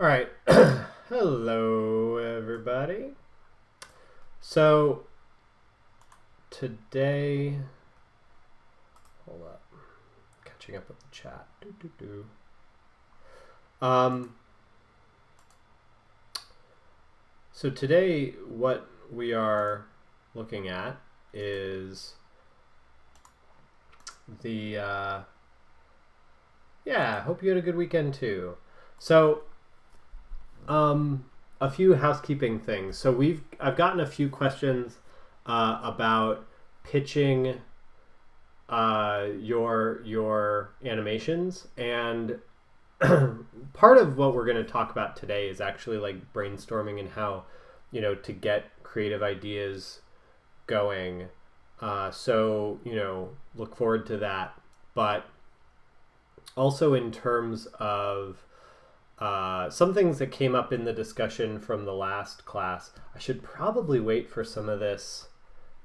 All right. Hello, everybody. So today, hold up, catching up with the chat. So today, what we are looking at is the hope you had a good weekend too. So a few housekeeping things. So I've gotten a few questions about pitching your animations, and part of what we're going to talk about today is actually like brainstorming and how, to get creative ideas going. So look forward to that. But also in terms of some things that came up in the discussion from the last class, I should probably wait for some of this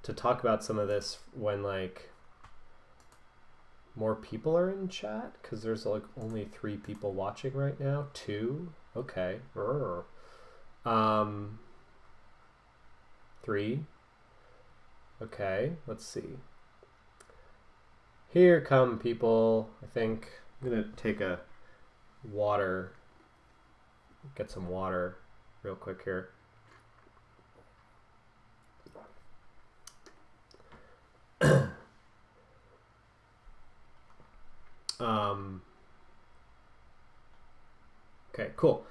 to talk about some of this when like more people are in chat, because there's like only 3 people watching right now. 2? Okay. 3? Okay, let's see. Here come people. I think I'm gonna take a water, get some water real quick here. Okay, cool.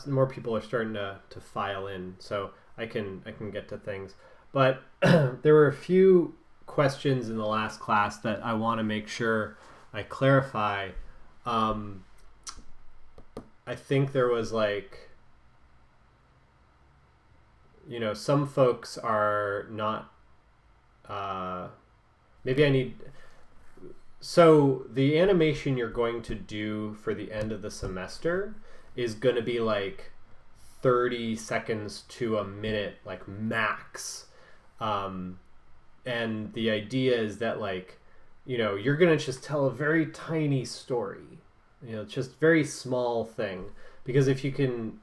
More people are starting to file in, so I can get to things. But there were a few questions in the last class that I want to make sure I clarify. I think there was like, some folks are not, maybe I need, so the animation you're going to do for the end of the semester is going to be like 30 seconds to a minute, like max. And the idea is that like, you're going to just tell a very tiny story, just very small thing. Because if you can,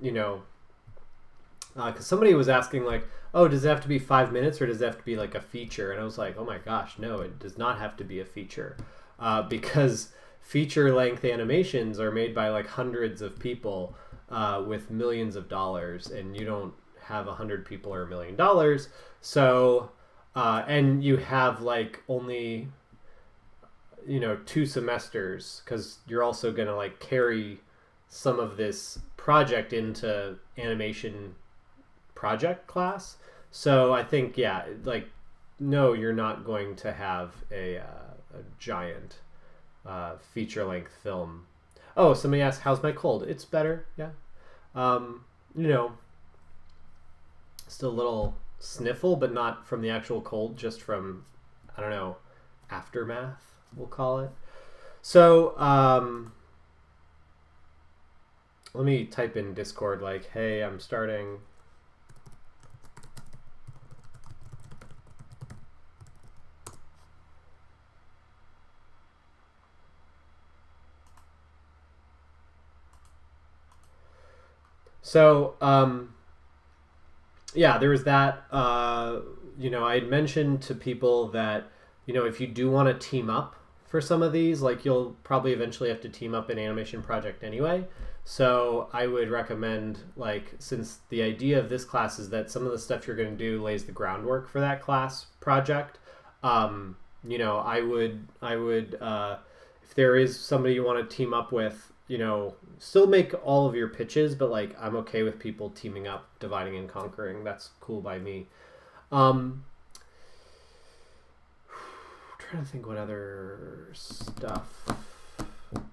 because somebody was asking like, oh, does it have to be 5 minutes or does it have to be like a feature? And I was like, oh my gosh, no, it does not have to be a feature. Because feature length animations are made by like hundreds of people with millions of dollars, and you don't have 100 people or $1 million. So, and you have like only, 2 semesters, because you're also going to like carry some of this project into animation project class. So I think, yeah, like, no, you're not going to have a giant feature-length film. Oh, somebody asked, how's my cold? It's better, yeah. Still a little sniffle, but not from the actual cold, just from, I don't know, aftermath, we'll call it. So, let me type in Discord like, hey, I'm starting. So, yeah, there was that. I had mentioned to people that, if you do want to team up for some of these, like you'll probably eventually have to team up an animation project anyway. So I would recommend, like, since the idea of this class is that some of the stuff you're going to do lays the groundwork for that class project, I would, if there is somebody you want to team up with, still make all of your pitches, but like I'm okay with people teaming up, dividing and conquering. That's cool by me. Trying to think what other stuff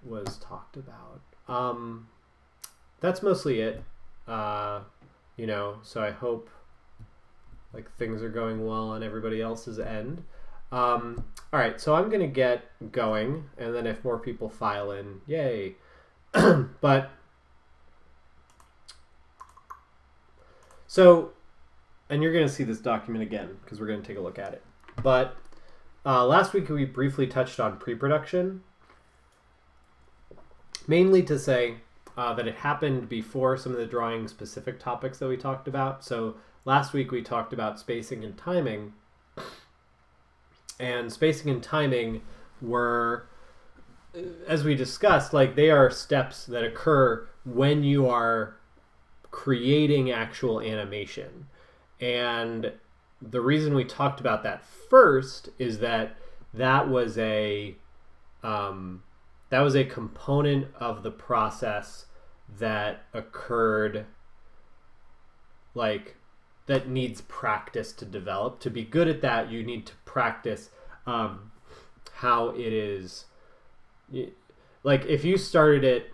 was talked about. That's mostly it. So I hope like things are going well on everybody else's end. All right, so I'm gonna get going, and then if more people file in, yay. But so, and you're going to see this document again because we're going to take a look at it. But last week we briefly touched on pre-production, mainly to say that it happened before some of the drawing specific topics that we talked about. So last week we talked about spacing and timing, and spacing and timing were, as we discussed, like they are steps that occur when you are creating actual animation. And the reason we talked about that first is that that was a component of the process that occurred, like, that needs practice to develop. To be good at that, you need to practice how it is. Like, if you started it,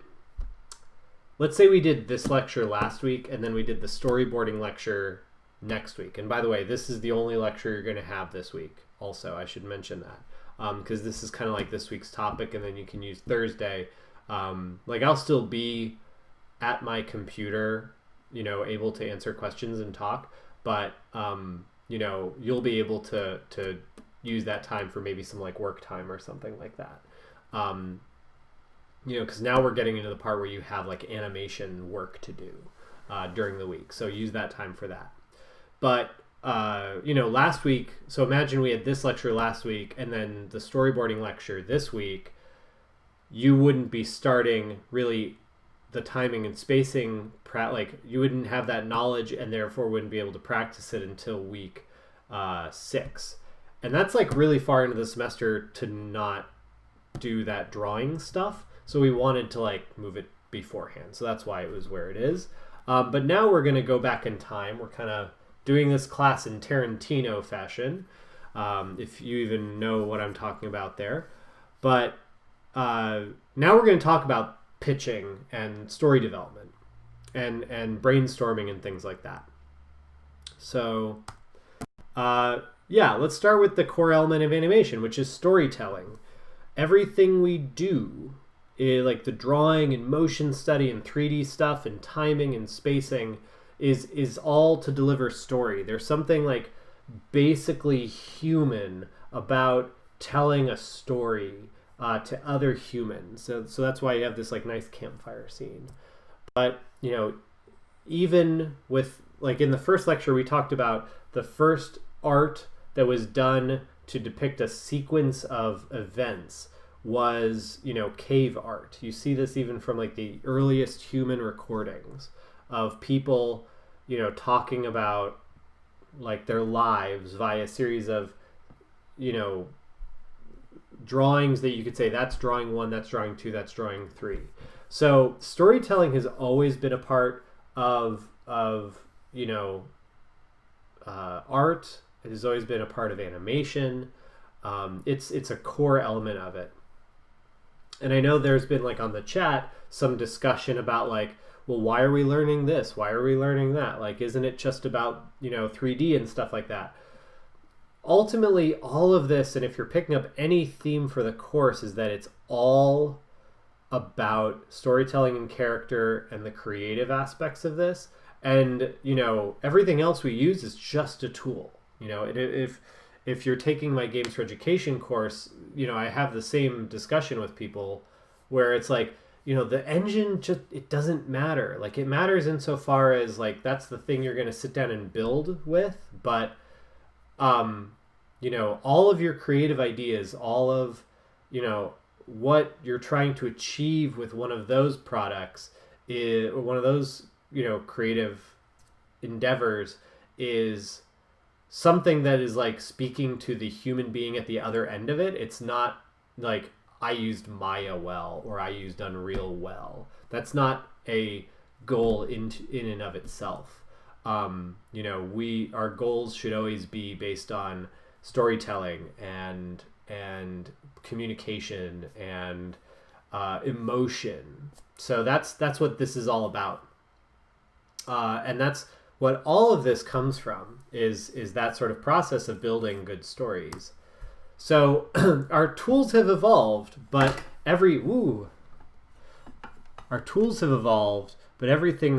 let's say we did this lecture last week, and then we did the storyboarding lecture next week. And by the way, this is the only lecture you're going to have this week. Also, I should mention that, because this is kind of like this week's topic, and then you can use Thursday. Like, I'll still be at my computer, you know, able to answer questions and talk, but you know, you'll be able to use that time for maybe some like work time or something like that. You know, because now we're getting into the part where you have like animation work to do during the week, so use that time for that. But you know, last week, so imagine we had this lecture last week and then the storyboarding lecture this week. You wouldn't be starting really the timing and spacing, like you wouldn't have that knowledge and therefore wouldn't be able to practice it until week 6. And that's like really far into the semester to not do that drawing stuff. So we wanted to like move it beforehand. So that's why it was where it is. But now we're going to go back in time. We're kind of doing this class in Tarantino fashion, if you even know what I'm talking about there. But now we're going to talk about pitching and story development and brainstorming and things like that. So yeah, let's start with the core element of animation, which is storytelling. Everything we do, like the drawing and motion study and 3D stuff and timing and spacing, is all to deliver story. There's something like basically human about telling a story to other humans. So that's why you have this like nice campfire scene. But, you know, even with, like in the first lecture, we talked about the first art that was done to depict a sequence of events was, you know, cave art. You see this even from like the earliest human recordings of people, you know, talking about like their lives via a series of, you know, drawings that you could say that's drawing 1, that's drawing 2, that's drawing 3. So storytelling has always been a part of you know, art. It has always been a part of animation. It's a core element of it. And I know there's been like on the chat some discussion about like, well, why are we learning this? Why are we learning that? Like, isn't it just about, you know, 3D and stuff like that? Ultimately, all of this, and if you're picking up any theme for the course, is that it's all about storytelling and character and the creative aspects of this. And, you know, everything else we use is just a tool. You know, if you're taking my Games for Education course, you know, I have the same discussion with people where it's like, you know, the engine just, it doesn't matter. Like, it matters insofar as like that's the thing you're going to sit down and build with, but you know, all of your creative ideas, all of, you know, what you're trying to achieve with one of those products is, or one of those, you know, creative endeavors is something that is like speaking to the human being at the other end of it. It's not like I used Maya well or I used Unreal well. That's not a goal in and of itself. You know, our goals should always be based on storytelling and communication and emotion. So that's what this is all about. And that's what all of this comes from, is that sort of process of building good stories. So our tools have evolved, but everything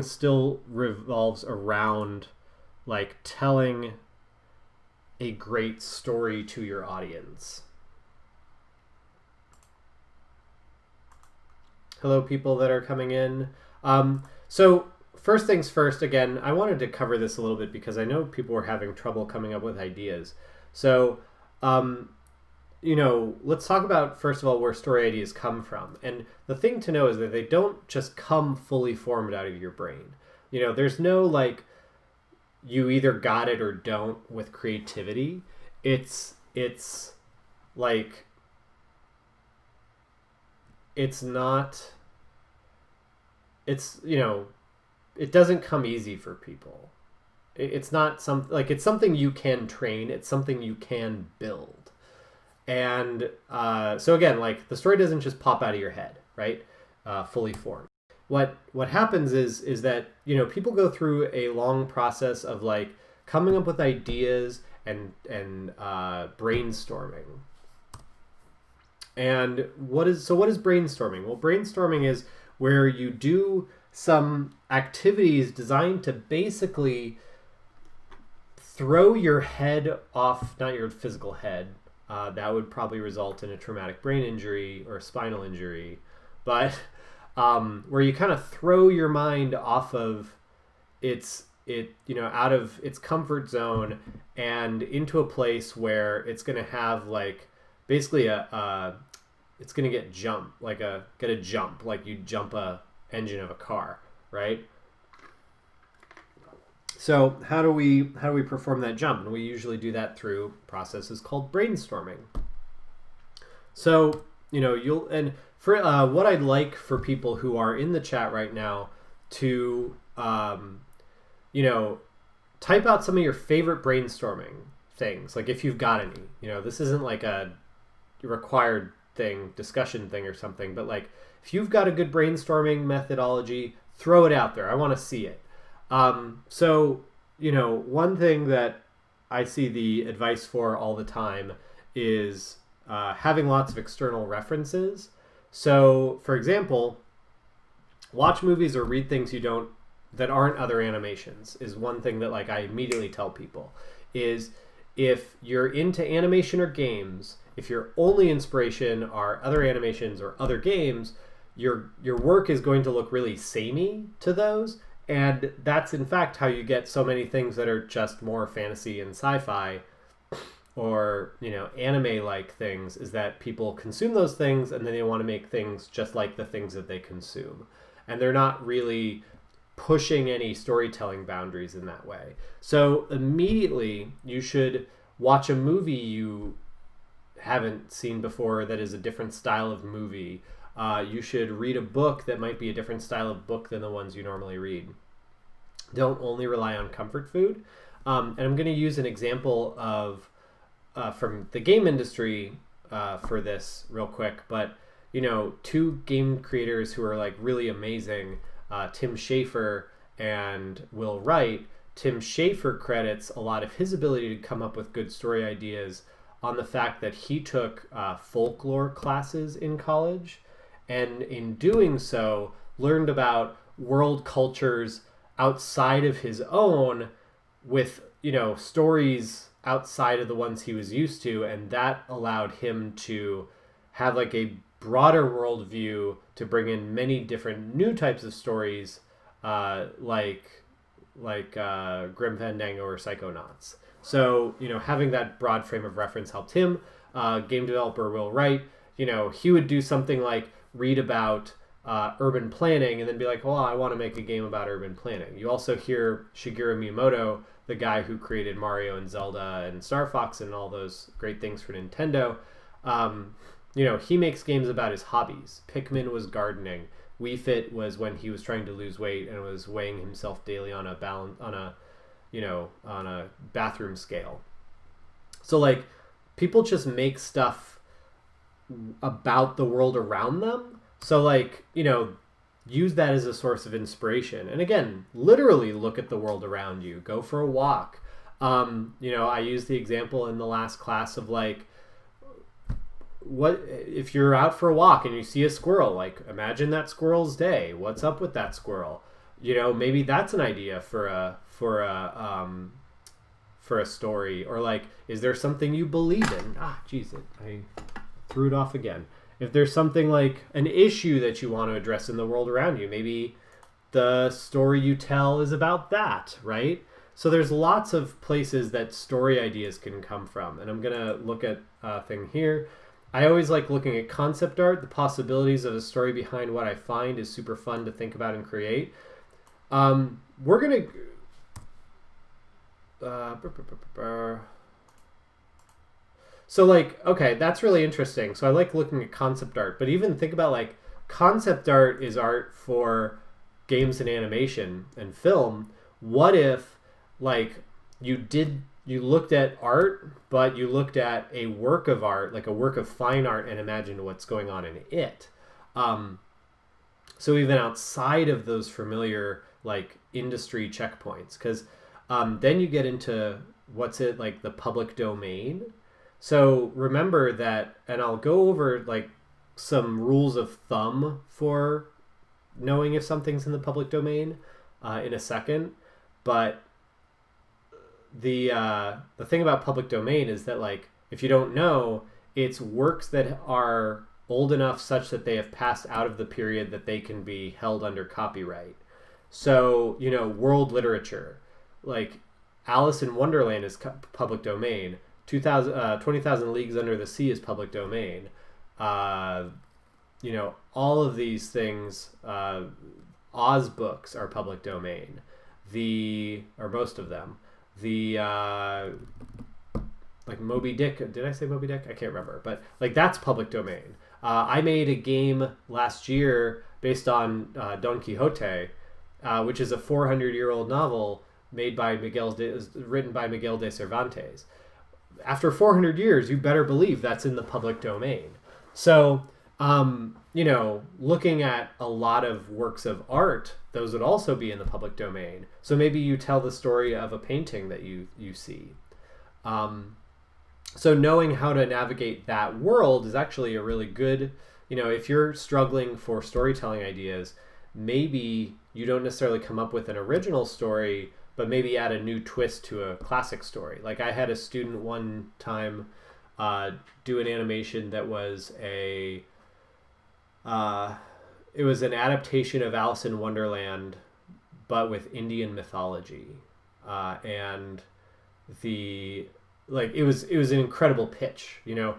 still revolves around like telling a great story to your audience. Hello, people that are coming in. So first things first, again, I wanted to cover this a little bit because I know people were having trouble coming up with ideas. So, let's talk about, first of all, where story ideas come from. And the thing to know is that they don't just come fully formed out of your brain. There's no, like, you either got it or don't with creativity. It's like, it's not, it's, it doesn't come easy for people. It's not it's something you can train. It's something you can build. And so again, like, the story doesn't just pop out of your head, right? Fully formed. What happens is that, people go through a long process of, like, coming up with ideas and brainstorming. And what is brainstorming? Well, brainstorming is where you do some activities designed to basically throw your head off, not your physical head. That would probably result in a traumatic brain injury or a spinal injury, but where you kind of throw your mind off of out of its comfort zone and into a place where it's going to have, like, basically it's going to get a jump, like you jump a engine of a car, right? So how do we perform that jump? And we usually do that through processes called brainstorming. So, what I'd like for people who are in the chat right now to, type out some of your favorite brainstorming things. Like, if you've got any, this isn't like a required discussion thing or something, but, like, if you've got a good brainstorming methodology, throw it out there. I want to see it. So, one thing that I see the advice for all the time is having lots of external references. So, for example, watch movies or read things that aren't other animations is one thing that, like, I immediately tell people is, if you're into animation or games, if your only inspiration are other animations or other games, your work is going to look really samey to those. And that's, in fact, how you get so many things that are just more fantasy and sci-fi or, anime-like things, is that people consume those things and then they want to make things just like the things that they consume. And they're not really pushing any storytelling boundaries in that way. So immediately you should watch a movie you haven't seen before that is a different style of movie. You should read a book that might be a different style of book than the ones you normally read. Don't only rely on comfort food. And I'm going to use an example of from the game industry for this real quick. But, two game creators who are, like, really amazing, Tim Schafer and Will Wright. Tim Schafer credits a lot of his ability to come up with good story ideas on the fact that he took folklore classes in college, and in doing so learned about world cultures outside of his own with, stories outside of the ones he was used to, and that allowed him to have, like, a broader worldview to bring in many different new types of stories, like Grim Fandango or Psychonauts. So, having that broad frame of reference helped him. Game developer Will Wright, he would do something like read about urban planning and then be like, well, I want to make a game about urban planning. You also hear Shigeru Miyamoto, the guy who created Mario and Zelda and Star Fox and all those great things for Nintendo. He makes games about his hobbies. Pikmin was gardening. Wii Fit was when he was trying to lose weight and was weighing himself daily on a bathroom scale. So, like, people just make stuff about the world around them. So, like, use that as a source of inspiration. And again, literally look at the world around you. Go for a walk. I used the example in the last class of, like, what if you're out for a walk and you see a squirrel? Like, imagine that squirrel's day. What's up with that squirrel? Maybe that's an idea for a story. Or, like, is there something you believe in? I threw it off again. If there's something like an issue that you want to address in the world around you, maybe the story you tell is about that, right? So there's lots of places that story ideas can come from. And I'm going to look at a thing here. I always like looking at concept art. The possibilities of a story behind what I find is super fun to think about and create. We're going to... So like, okay, that's really interesting. So I like looking at concept art. But even think about like concept art is art for games and animation and film. What if like you looked at art, but you looked at a work of art, like a work of fine art, and imagined what's going on in it? So even outside of those familiar like industry checkpoints, because then you get into like the public domain. So remember that, and I'll go over like some rules of thumb for knowing if something's in the public domain in a second. But the thing about public domain is that like if you don't know, it's works that are old enough such that they have passed out of the period that they can be held under copyright. So, you know, world literature, like Alice in Wonderland is public domain. 20,000 Leagues Under the Sea is public domain. You know, all of these things, Oz books are public domain. Or most of them. Like Moby Dick, did I say Moby Dick? I can't remember, but like that's public domain. I made a game last year based on Don Quixote, which is a 400-year-old novel written by Miguel de Cervantes. After 400 years, you better believe that's in the public domain. So, you know, looking at a lot of works of art, those would also be in the public domain. So maybe you tell the story of a painting that you see. So knowing how to navigate that world is actually a really good, you know, if you're struggling for storytelling ideas, maybe you don't necessarily come up with an original story, but maybe add a new twist to a classic story. Like I had a student one time do an animation that was it was an adaptation of Alice in Wonderland, but with Indian mythology. And it was an incredible pitch, you know.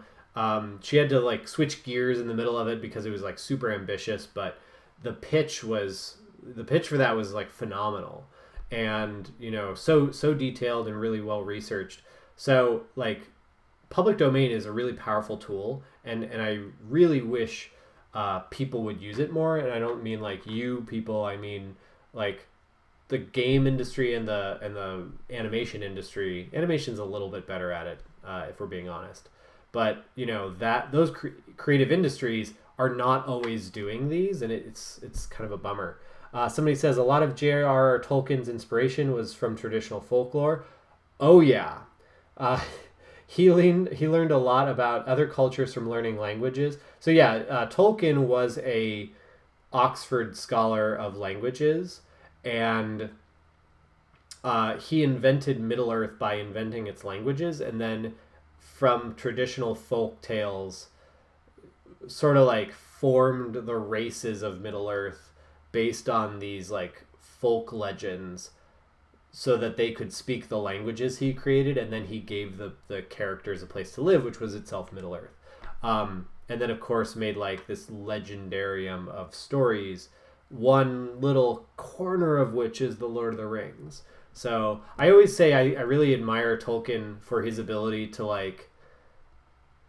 She had to like switch gears in the middle of it because it was like super ambitious, but the pitch for that was like phenomenal. And, you know, so detailed and really well researched. So like public domain is a really powerful tool, and I really wish people would use it more. And I don't mean like you people, I mean like the game industry and the animation industry. Animation's a little bit better at it, if we're being honest. But, you know, those creative industries are not always doing these, and it's kind of a bummer. Somebody says a lot of J.R.R. Tolkien's inspiration was from traditional folklore. Oh yeah, he learned a lot about other cultures from learning languages. So yeah, Tolkien was a Oxford scholar of languages, and he invented Middle Earth by inventing its languages, and then from traditional folk tales, sort of like formed the races of Middle Earth based on these like folk legends so that they could speak the languages he created, and then he gave the characters a place to live, which was itself Middle Earth. And then of course made like this legendarium of stories, one little corner of which is the Lord of the Rings. So I always say I really admire Tolkien for his ability to like,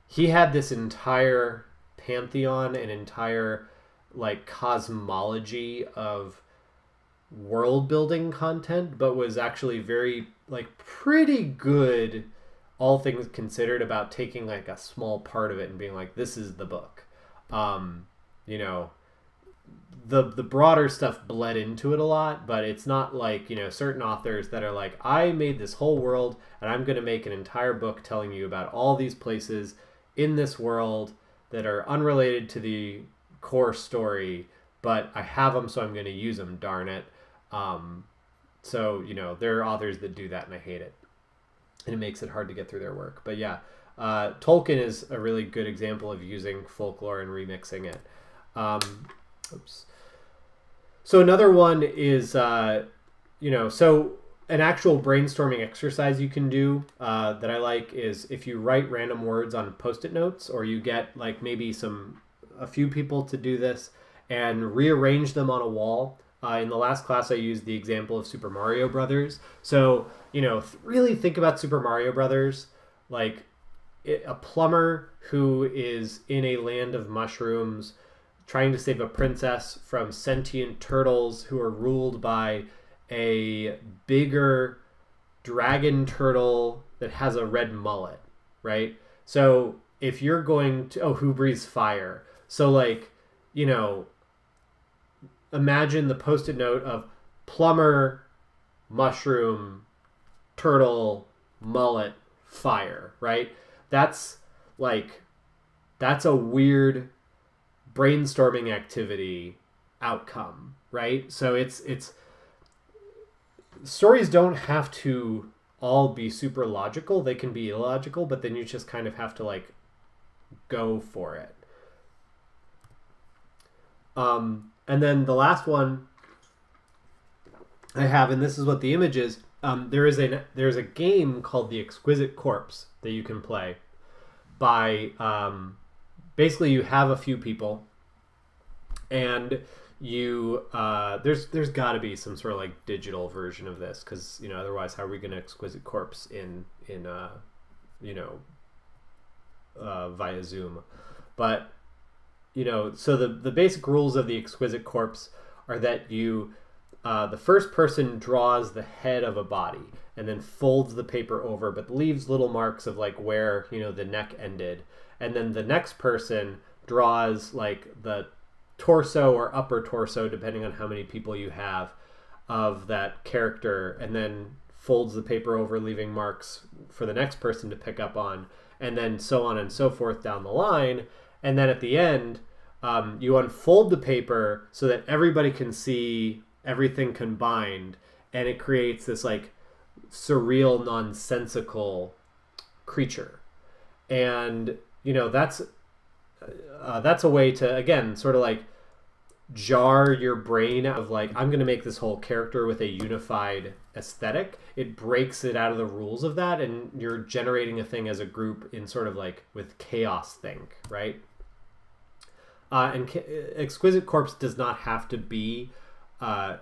he had this entire pantheon, an entire like cosmology of world building content, but was actually very like pretty good, all things considered, about taking like a small part of it and being like, this is the book. You know, the broader stuff bled into it a lot, but it's not like, you know, certain authors that are like, I made this whole world and I'm going to make an entire book telling you about all these places in this world that are unrelated to the core story, but I have them, so I'm going to use them, darn it. So, you know, there are authors that do that, and I hate it. And it makes it hard to get through their work. But yeah, Tolkien is a really good example of using folklore and remixing it. Oops. So another one is, so an actual brainstorming exercise you can do that I like is if you write random words on Post-it notes, or you get like maybe a few people to do this and rearrange them on a wall. In the last class, I used the example of Super Mario Brothers. So, really think about Super Mario Brothers like a plumber who is in a land of mushrooms trying to save a princess from sentient turtles who are ruled by a bigger dragon turtle that has a red mullet, right? So if you're going to, who breathes fire? So like, imagine the Post-it note of plumber, mushroom, turtle, mullet, fire, right? That's a weird brainstorming activity outcome, right? So it's stories don't have to all be super logical. They can be illogical, but then you just kind of have to like go for it. And then the last one I have, and this is what the image is, there's a game called The Exquisite Corpse that you can play by basically you have a few people and you there's got to be some sort of like digital version of this because otherwise how are we going to exquisite corpse in via Zoom, but so the basic rules of the exquisite corpse are that you the first person draws the head of a body and then folds the paper over but leaves little marks of like where the neck ended, and then the next person draws like the torso or upper torso depending on how many people you have of that character, and then folds the paper over leaving marks for the next person to pick up on, and then so on and so forth down the line. And then at the end you unfold the paper so that everybody can see everything combined, and it creates this like surreal nonsensical creature. And that's a way to, again, sort of like jar your brain out of like, I'm going to make this whole character with a unified aesthetic. It breaks it out of the rules of that, and you're generating a thing as a group in sort of like with chaos think, right? And Exquisite Corpse does not have to be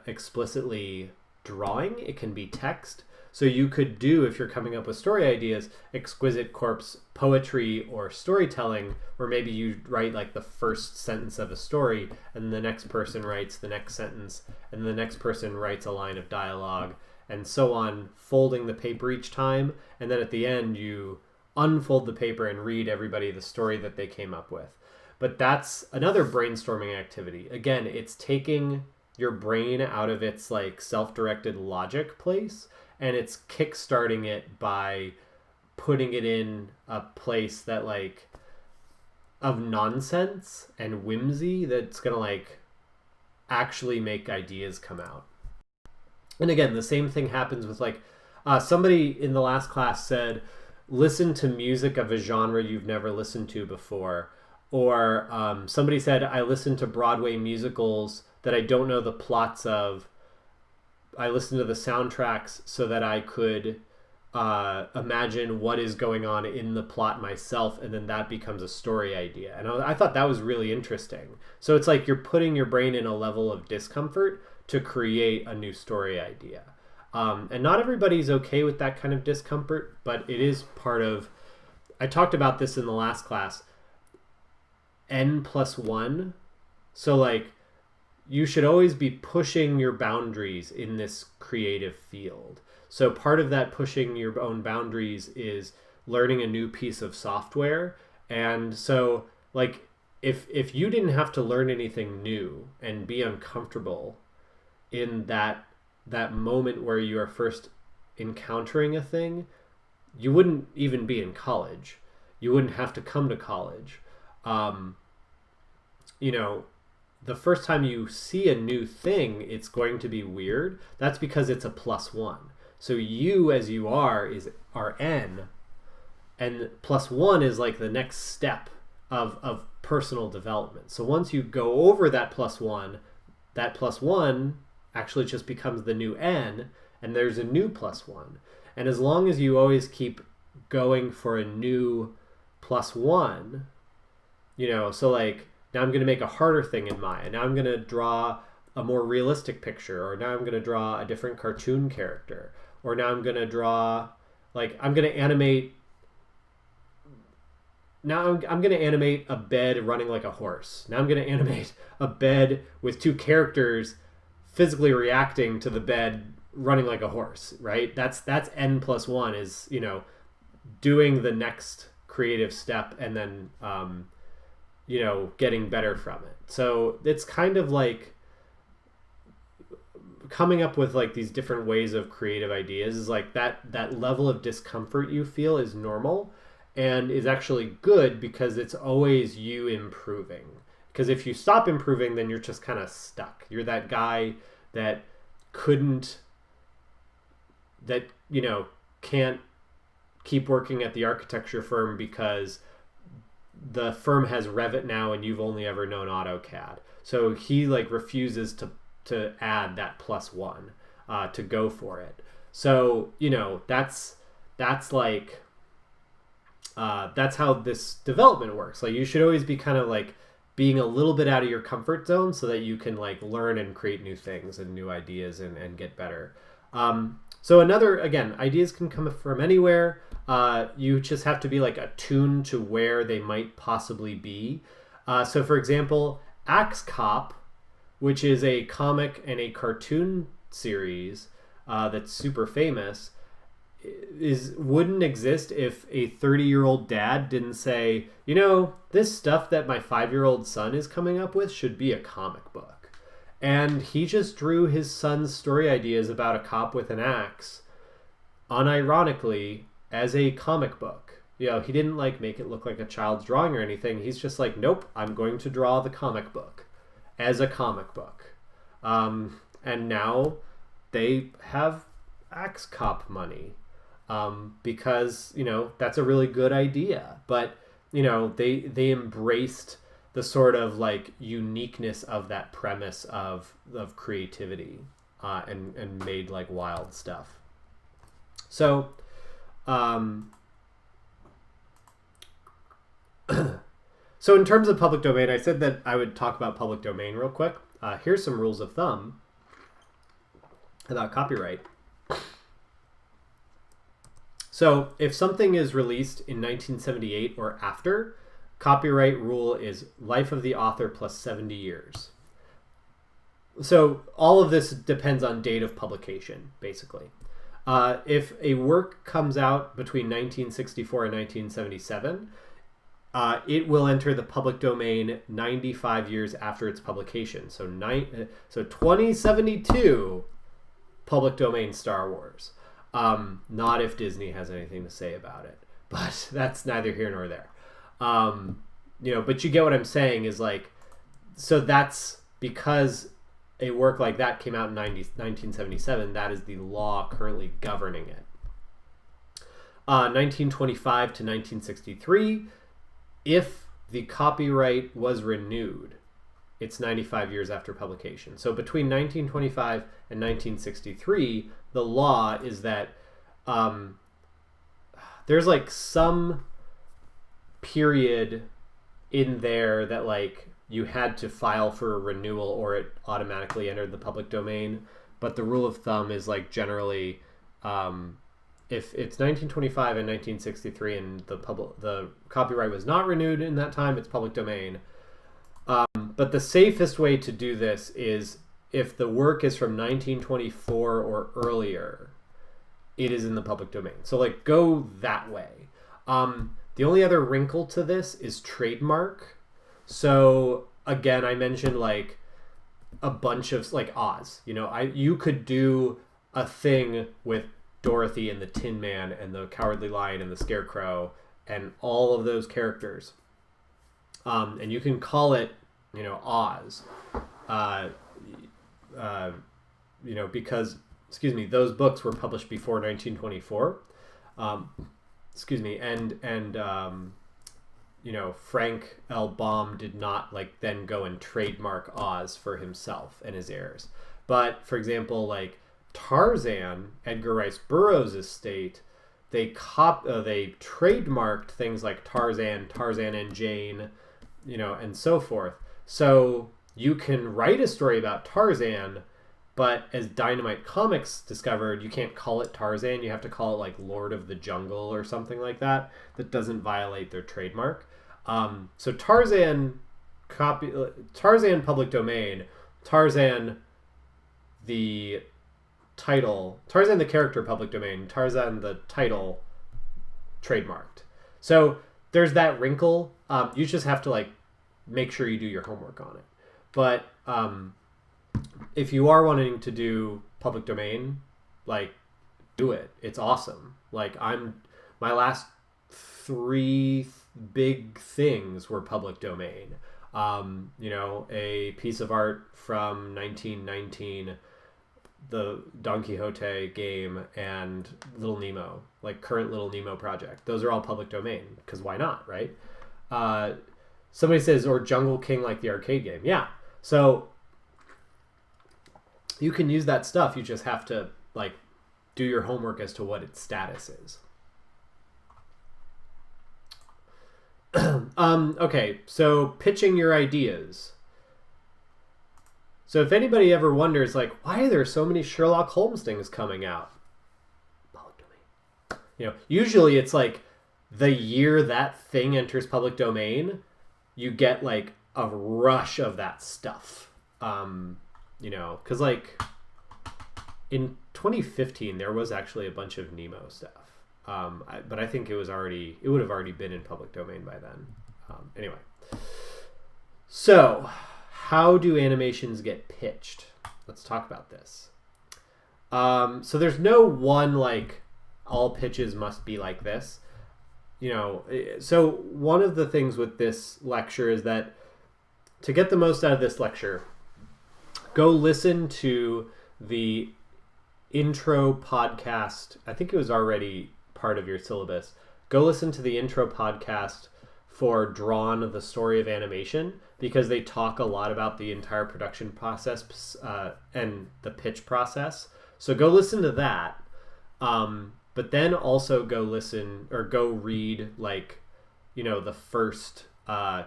explicitly drawing. It can be text. So you could do, if you're coming up with story ideas, Exquisite Corpse poetry or storytelling, where maybe you write like the first sentence of a story and the next person writes the next sentence and the next person writes a line of dialogue and so on, folding the paper each time. And then at the end you unfold the paper and read everybody the story that they came up with. But that's another brainstorming activity. Again, it's taking your brain out of its like self-directed logic place, and it's kickstarting it by putting it in a place that like of nonsense and whimsy that's gonna like actually make ideas come out. And again, the same thing happens with like somebody in the last class said, listen to music of a genre you've never listened to before. Or somebody said, I listen to Broadway musicals that I don't know the plots of. I listen to the soundtracks so that I could imagine what is going on in the plot myself, and then that becomes a story idea. And I thought that was really interesting. So it's like you're putting your brain in a level of discomfort to create a new story idea. And not everybody's okay with that kind of discomfort, but it is part of... I talked about this in the last class. N+1. So like you should always be pushing your boundaries in this creative field. So part of that pushing your own boundaries is learning a new piece of software. And so like if you didn't have to learn anything new and be uncomfortable in that moment where you are first encountering a thing, you wouldn't even be in college. You wouldn't have to come to college. The first time you see a new thing, it's going to be weird. That's because it's a +1. So you as you are N, and +1 is like the next step of personal development. So once you go over that +1, that plus 1 actually just becomes the new n, and there's a new plus 1. And as long as you always keep going for a new plus 1, you know, so like now I'm going to make a harder thing in Maya. Now I'm going to draw a more realistic picture, or now I'm going to draw a different cartoon character, or now I'm going to draw, like, I'm going to animate. Now I'm going to animate a bed running like a horse. Now I'm going to animate a bed with two characters physically reacting to the bed running like a horse, right? That's n plus 1 is, you know, doing the next creative step and then, you know, getting better from it. So it's kind of like coming up with like these different ways of creative ideas is like that level of discomfort you feel is normal and is actually good because it's always you improving. Because if you stop improving, then you're just kind of stuck. You're that guy that you know, can't keep working at the architecture firm because the firm has Revit now and you've only ever known AutoCAD. So he like refuses to add that plus 1 to go for it. So, you know, that's like that's how this development works. Like you should always be kind of like being a little bit out of your comfort zone so that you can like learn and create new things and new ideas and get better. So another, again, ideas can come from anywhere. You just have to be like attuned to where they might possibly be. So for example, Axe Cop, which is a comic and a cartoon series that's super famous, wouldn't exist if a 30-year-old dad didn't say, you know, this stuff that my 5-year-old son is coming up with should be a comic book. And he just drew his son's story ideas about a cop with an axe, unironically, as a comic book. You know, he didn't like make it look like a child's drawing or anything. He's just like, nope, I'm going to draw the comic book as a comic book. And now they have Axe Cop money because, you know, that's a really good idea. But, you know, they embraced the sort of like uniqueness of that premise of creativity and made like wild stuff. So, so in terms of public domain, I said that I would talk about public domain real quick. Here's some rules of thumb about copyright. So if something is released in 1978 or after, copyright rule is life of the author plus 70 years. So all of this depends on date of publication, basically. If a work comes out between 1964 and 1977, it will enter the public domain 95 years after its publication. So 2072, public domain Star Wars. Not if Disney has anything to say about it, but that's neither here nor there. You know, but you get what I'm saying is like, so that's because a work like that came out in 1977, that is the law currently governing it. 1925 to 1963, if the copyright was renewed, it's 95 years after publication. So between 1925 and 1963, the law is that there's like some period in there that like you had to file for a renewal or it automatically entered the public domain. But the rule of thumb is like generally if it's 1925 and 1963 and the copyright was not renewed in that time, it's public domain. But the safest way to do this is if the work is from 1924 or earlier, it is in the public domain. So like go that way. The only other wrinkle to this is trademark. So again, I mentioned like a bunch of like Oz. You know, you could do a thing with Dorothy and the Tin Man and the Cowardly Lion and the Scarecrow and all of those characters. And you can call it, you know, Oz. You know, because, excuse me, those books were published before 1924. And Frank L. Baum did not like then go and trademark Oz for himself and his heirs. But for example, like Tarzan, Edgar Rice Burroughs' estate, they trademarked things like Tarzan, Tarzan and Jane, and so forth. So you can write a story about Tarzan, but as Dynamite Comics discovered, you can't call it Tarzan. You have to call it like Lord of the Jungle or something like that. That doesn't violate their trademark. So Tarzan public domain, Tarzan the title, Tarzan the character public domain, Tarzan the title trademarked. So there's that wrinkle. You just have to like make sure you do your homework on it. But if you are wanting to do public domain, like do it. It's awesome. Like my last 3 big things were public domain. A piece of art from 1919, the Don Quixote game, and Little Nemo, like current Little Nemo project. Those are all public domain because why not, right? Somebody says, or Jungle King, like the arcade game. Yeah. So you can use that stuff. You just have to like do your homework as to what its status is. Okay, so pitching your ideas. So if anybody ever wonders, like, why are there so many Sherlock Holmes things coming out? Public domain. Usually it's like the year that thing enters public domain, you get like a rush of that stuff. Because like in 2015 there was actually a bunch of Nemo stuff. But I think it would have already been in public domain by then. Anyway, so how do animations get pitched? Let's talk about this. So there's no one like all pitches must be like this. So one of the things with this lecture is that to get the most out of this lecture, go listen to the intro podcast. I think it was already part of your syllabus. Go listen to the intro podcast for Drawn, the Story of Animation, because they talk a lot about the entire production process and the pitch process. So go listen to that. But then also go listen or go read like, the first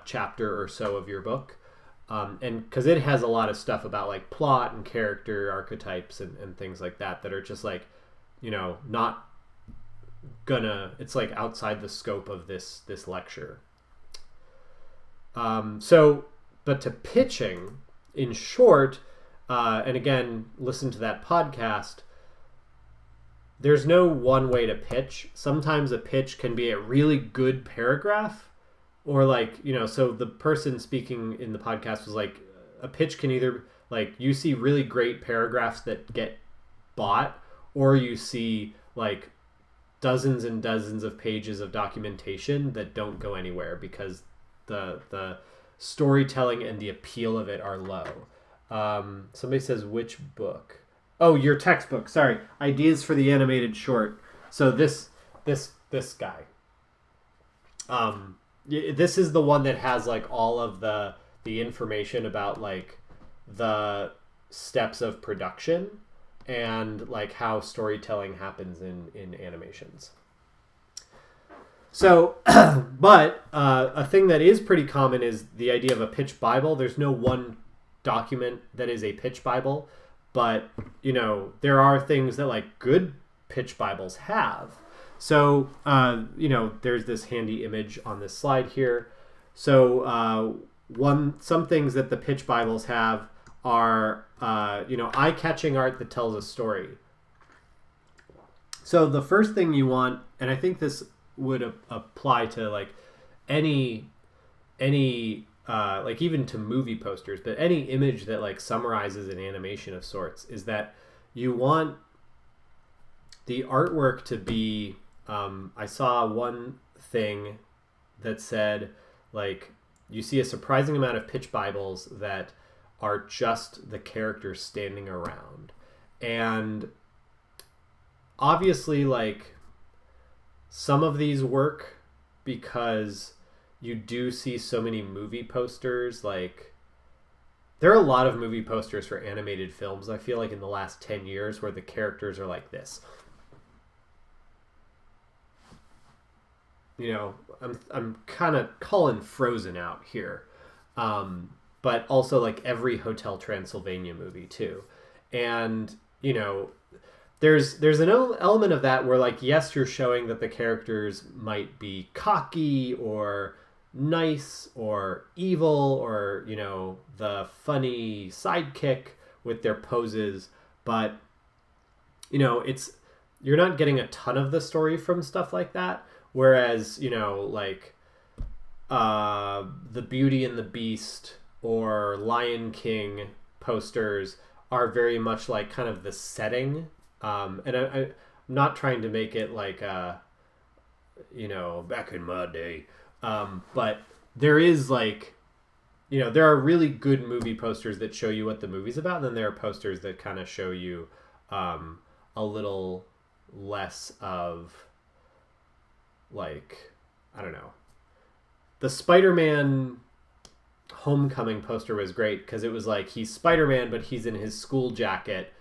chapter or so of your book. And because it has a lot of stuff about like plot and character archetypes and things like that are just like, not it's like outside the scope of this lecture. But to pitching, in short, and again, listen to that podcast, there's no one way to pitch. Sometimes a pitch can be a really good paragraph, or like, so the person speaking in the podcast was like, a pitch can either, like, you see really great paragraphs that get bought, or you see like dozens and dozens of pages of documentation that don't go anywhere because the storytelling and the appeal of it are low. Somebody says, which book? Oh, your textbook. Sorry. Ideas for the Animated Short. So this guy. This is the one that has like all of the information about like the steps of production and like how storytelling happens in animations. So, but a thing that is pretty common is the idea of a pitch Bible. There's no one document that is a pitch Bible, but there are things that like good pitch Bibles have. So there's this handy image on this slide here. So some things that the pitch Bibles have are eye-catching art that tells a story. So the first thing you want, and I think this would apply to like any like even to movie posters, but any image that like summarizes an animation of sorts, is that you want the artwork to be I saw one thing that said like you see a surprising amount of pitch Bibles that are just the characters standing around. And obviously like some of these work because you do see so many movie posters. Like, there are a lot of movie posters for animated films, I feel like, in the last 10 years where the characters are like this. You know, I'm kind of calling Frozen out here. But also like every Hotel Transylvania movie too. And, you know, there's an element of that where, like, yes, you're showing that the characters might be cocky or nice or evil or, you know, the funny sidekick with their poses, but, you know, you're not getting a ton of the story from stuff like that. Whereas, you know, like the Beauty and the Beast or Lion King posters are very much like kind of the setting. And I'm not trying to make it like, you know, back in my day. But there is like, you know, there are really good movie posters that show you what the movie's about. And then there are posters that kind of show you a little less of, like, I don't know. The Spider-Man Homecoming poster was great because it was like he's Spider-Man, but he's in his school jacket,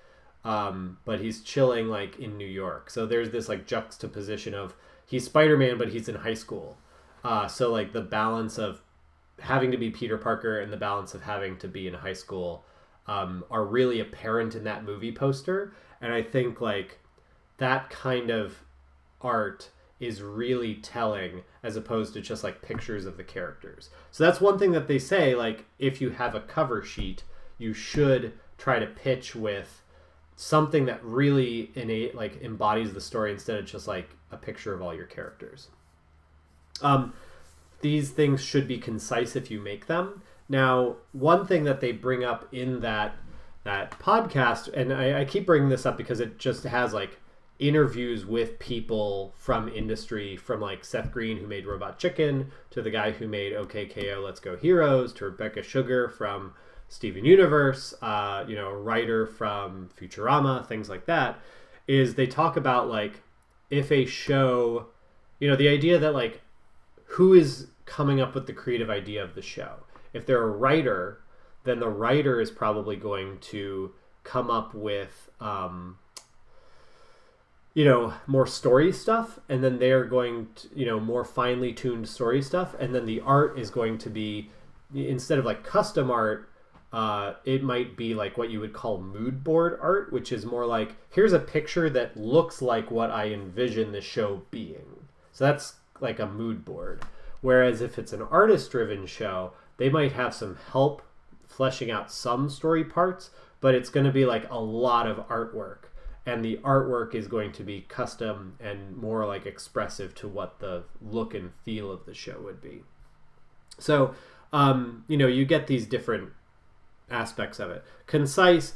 but he's chilling like in New York. So there's this like juxtaposition of he's Spider-Man, but he's in high school. So like the balance of having to be Peter Parker and the balance of having to be in high school are really apparent in that movie poster. And I think like that kind of art is really telling as opposed to just like pictures of the characters. So that's one thing that they say, like, if you have a cover sheet, you should try to pitch with something that really like embodies the story instead of just like a picture of all your characters. These things should be concise if you make them. Now, one thing that they bring up in that podcast, and I keep bringing this up because it just has like interviews with people from industry, from like Seth Green, who made Robot Chicken, to the guy who made OKKO Let's Go Heroes, to Rebecca Sugar from Steven Universe, you know, a writer from Futurama, things like that, is they talk about like if a show, you know, the idea that like who is coming up with the creative idea of the show. If they're a writer, then the writer is probably going to come up with you know, more story stuff, and then they're going to, you know, more finely tuned story stuff, and then the art is going to be, instead of like custom art, it might be like what you would call mood board art, which is more like, here's a picture that looks like what I envision the show being. So that's like a mood board. Whereas if it's an artist driven show, they might have some help fleshing out some story parts, but it's going to be like a lot of artwork. And the artwork is going to be custom and more like expressive to what the look and feel of the show would be. So, you know, you get these different aspects of it. Concise,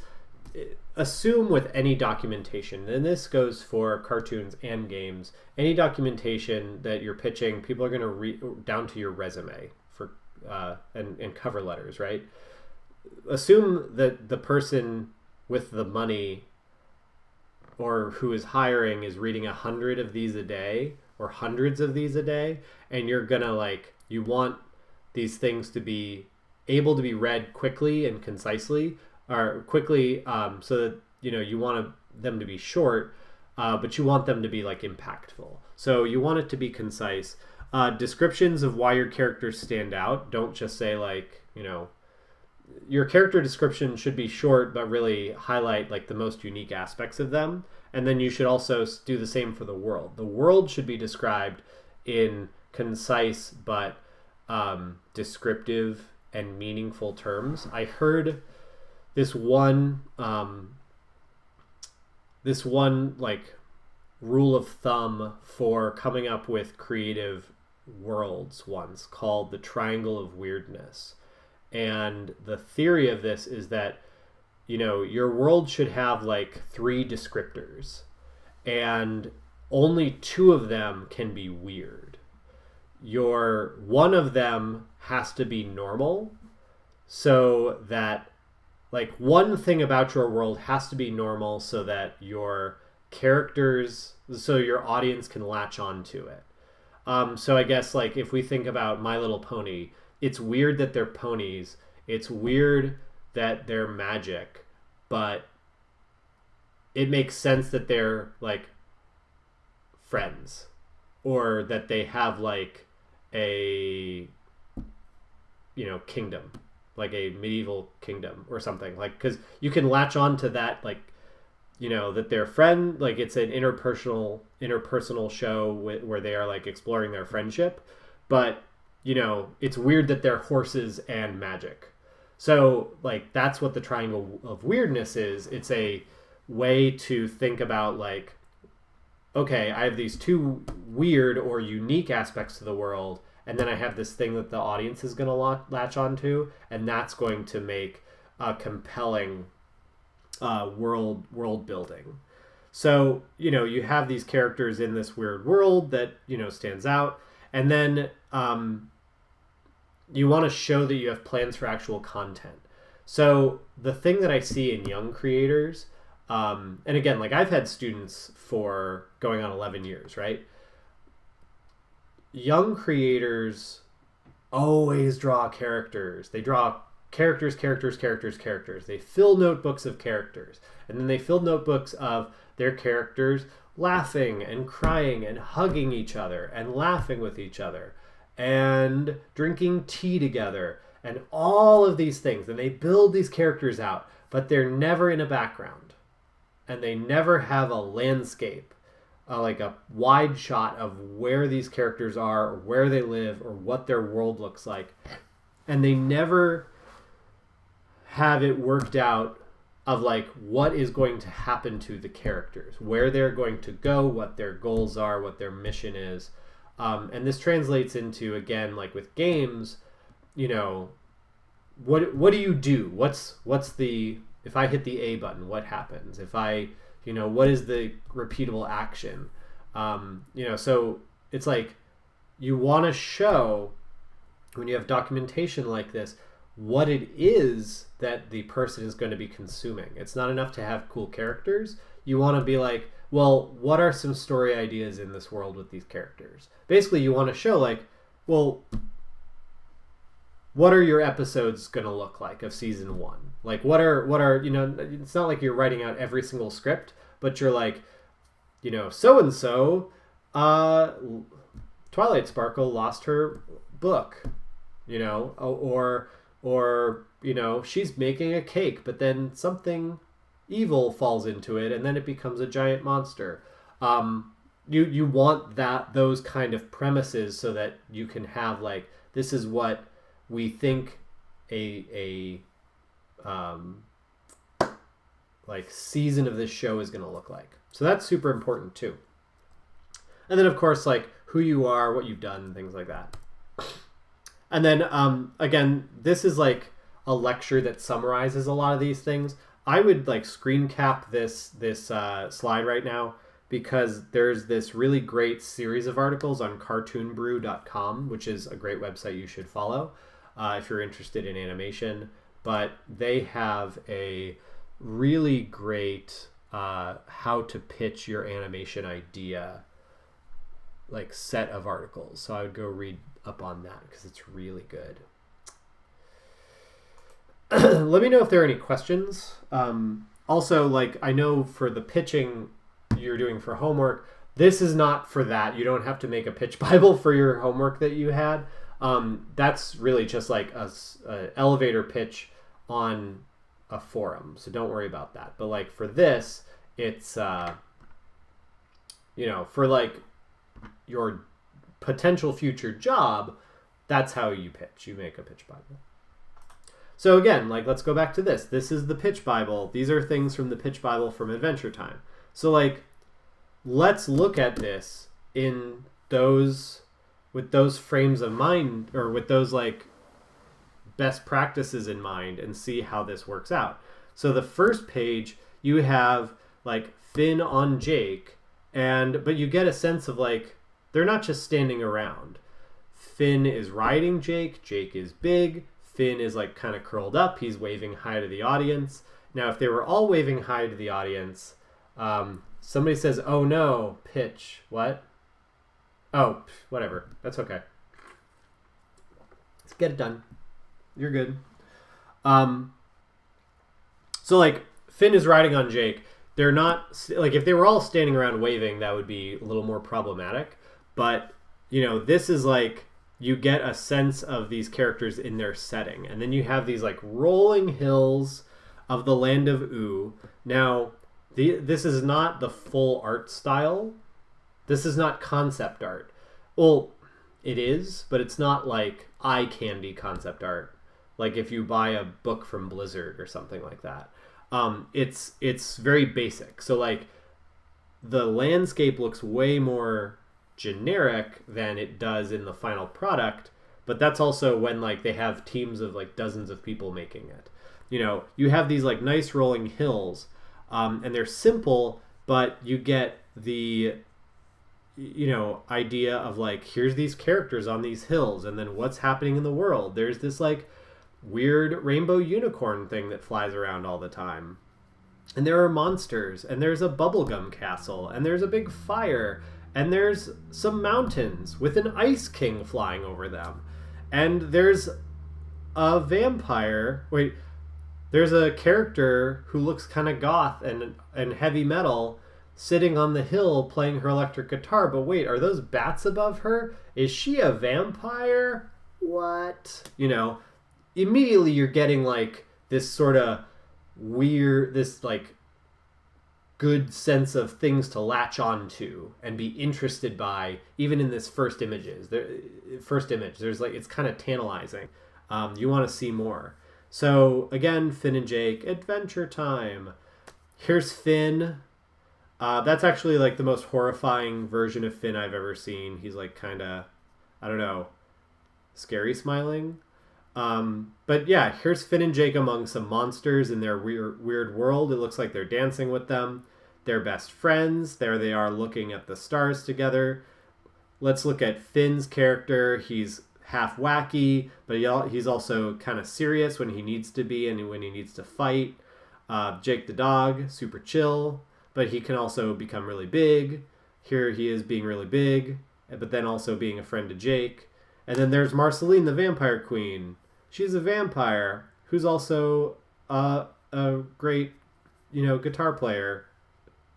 assume with any documentation, and this goes for cartoons and games, any documentation that you're pitching, people are going to read down to your resume for and cover letters, right? Assume that the person with the money or who is hiring is reading 100 of these a day or hundreds of these a day, and you're gonna like, you want these things to be able to be read quickly and concisely, or quickly, so that, you know, you want them to be short, but you want them to be like impactful. So you want it to be concise. Descriptions of why your characters stand out. Don't just say like, you know, your character description should be short, but really highlight like the most unique aspects of them. And then you should also do the same for the world. The world should be described in concise but descriptive and meaningful terms. I heard this one like rule of thumb for coming up with creative worlds once, called the triangle of weirdness. And the theory of this is that, you know, your world should have like 3 descriptors, and only 2 of them can be weird. One of them has to be normal, so that like one thing about your world has to be normal so that your characters, so your audience can latch on to it. So I guess like if we think about My Little Pony, it's weird that they're ponies. It's weird that they're magic, but it makes sense that they're like friends, or that they have like a kingdom, like a medieval kingdom or something, like, because you can latch on to that, like, that they're friend, like it's an interpersonal show where they are like exploring their friendship, but it's weird that they're horses and magic. So like that's what the triangle of weirdness is. It's a way to think about like, okay, I have these two weird or unique aspects to the world, and then I have this thing that the audience is going to latch onto, and that's going to make a compelling world building. So you have these characters in this weird world that stands out, and then you want to show that you have plans for actual content. So the thing that I see in young creators, and again, like I've had students for going on 11 years, right? Young creators always draw characters. They draw characters. They fill notebooks of characters. And then they fill notebooks of their characters laughing and crying and hugging each other and laughing with each other and drinking tea together and all of these things. And they build these characters out, but they're never in a background. And they never have a landscape, like a wide shot of where these characters are or where they live or what their world looks like. And they never have it worked out of like what is going to happen to the characters, where they're going to go, what their goals are, what their mission is. And this translates into, again, like with games, what do you do? What's the, if I hit the A button, what happens? If I, what is the repeatable action? So it's like you want to show, when you have documentation like this, what it is that the person is going to be consuming. It's not enough to have cool characters. You want to be like, well, what are some story ideas in this world with these characters? Basically, you want to show like, well, what are your episodes going to look like of season 1? Like, what are it's not like you're writing out every single script, but you're like, so-and-so, Twilight Sparkle lost her book, or she's making a cake, but then something evil falls into it, and then it becomes a giant monster. You want those kind of premises so that you can have like, this is what we think a like season of this show is going to look like. So that's super important too. And then of course, like who you are, what you've done, things like that. And then again, this is like a lecture that summarizes a lot of these things. I would like screen cap this slide right now, because there's this really great series of articles on cartoonbrew.com, which is a great website you should follow if you're interested in animation. But they have a really great how to pitch your animation idea like set of articles. So I would go read up on that because it's really good. Let me know if there are any questions. Also, like, I know for the pitching you're doing for homework, this is not for that. You don't have to make a pitch Bible for your homework that you had. That's really just like a elevator pitch on a forum. So don't worry about that. But like for this, it's, for like your potential future job, that's how you pitch. You make a pitch Bible. So again, like, let's go back to this. This is the pitch Bible. These are things from the pitch Bible from Adventure Time. So like, let's look at this in those, with those frames of mind, or with those like best practices in mind, and see how this works out. So the first page, you have like Finn on Jake, but you get a sense of like, they're not just standing around. Finn is riding Jake. Jake is big. Finn is like kind of curled up. He's waving hi to the audience. Now, if they were all waving hi to the audience, somebody says, "Oh no, pitch." What? Oh, whatever. That's okay. Let's get it done. You're good. So like Finn is riding on Jake. They're not like if they were all standing around waving, that would be a little more problematic. But this is like you get a sense of these characters in their setting, and then you have these like rolling hills of the land of Oo. Now, this is not the full art style. This is not concept art. Well, it is, but it's not like eye candy concept art. Like if you buy a book from Blizzard or something like that. It's very basic. So like the landscape looks way more generic than it does in the final product, but that's also when like they have teams of like dozens of people making it. You have these like nice rolling hills, and they're simple, but you get the idea of like here's these characters on these hills, and then what's happening in the world. There's this like weird rainbow unicorn thing that flies around all the time, and there are monsters, and there's a bubblegum castle, and there's a big fire, and there's some mountains with an ice king flying over them, and there's a vampire. Wait, there's a character who looks kind of goth and heavy metal sitting on the hill playing her electric guitar. But wait, are those bats above her? Is she a vampire? What? Immediately you're getting like this sort of weird, this like good sense of things to latch onto and be interested by, even in this first image. There's like, it's kind of tantalizing. You want to see more. So again, Finn and Jake, adventure time. Here's Finn. That's actually like the most horrifying version of Finn I've ever seen. He's like kind of, I don't know, scary smiling. But yeah, here's Finn and Jake among some monsters in their weird world. It looks like they're dancing with them. They're best friends. There they are looking at the stars together. Let's look at Finn's character. He's half wacky, but he's also kind of serious when he needs to be and when he needs to fight. Jake the dog, super chill, but he can also become really big. Here he is being really big, but then also being a friend to Jake. And then there's Marceline, the vampire queen. She's a vampire who's also a great, guitar player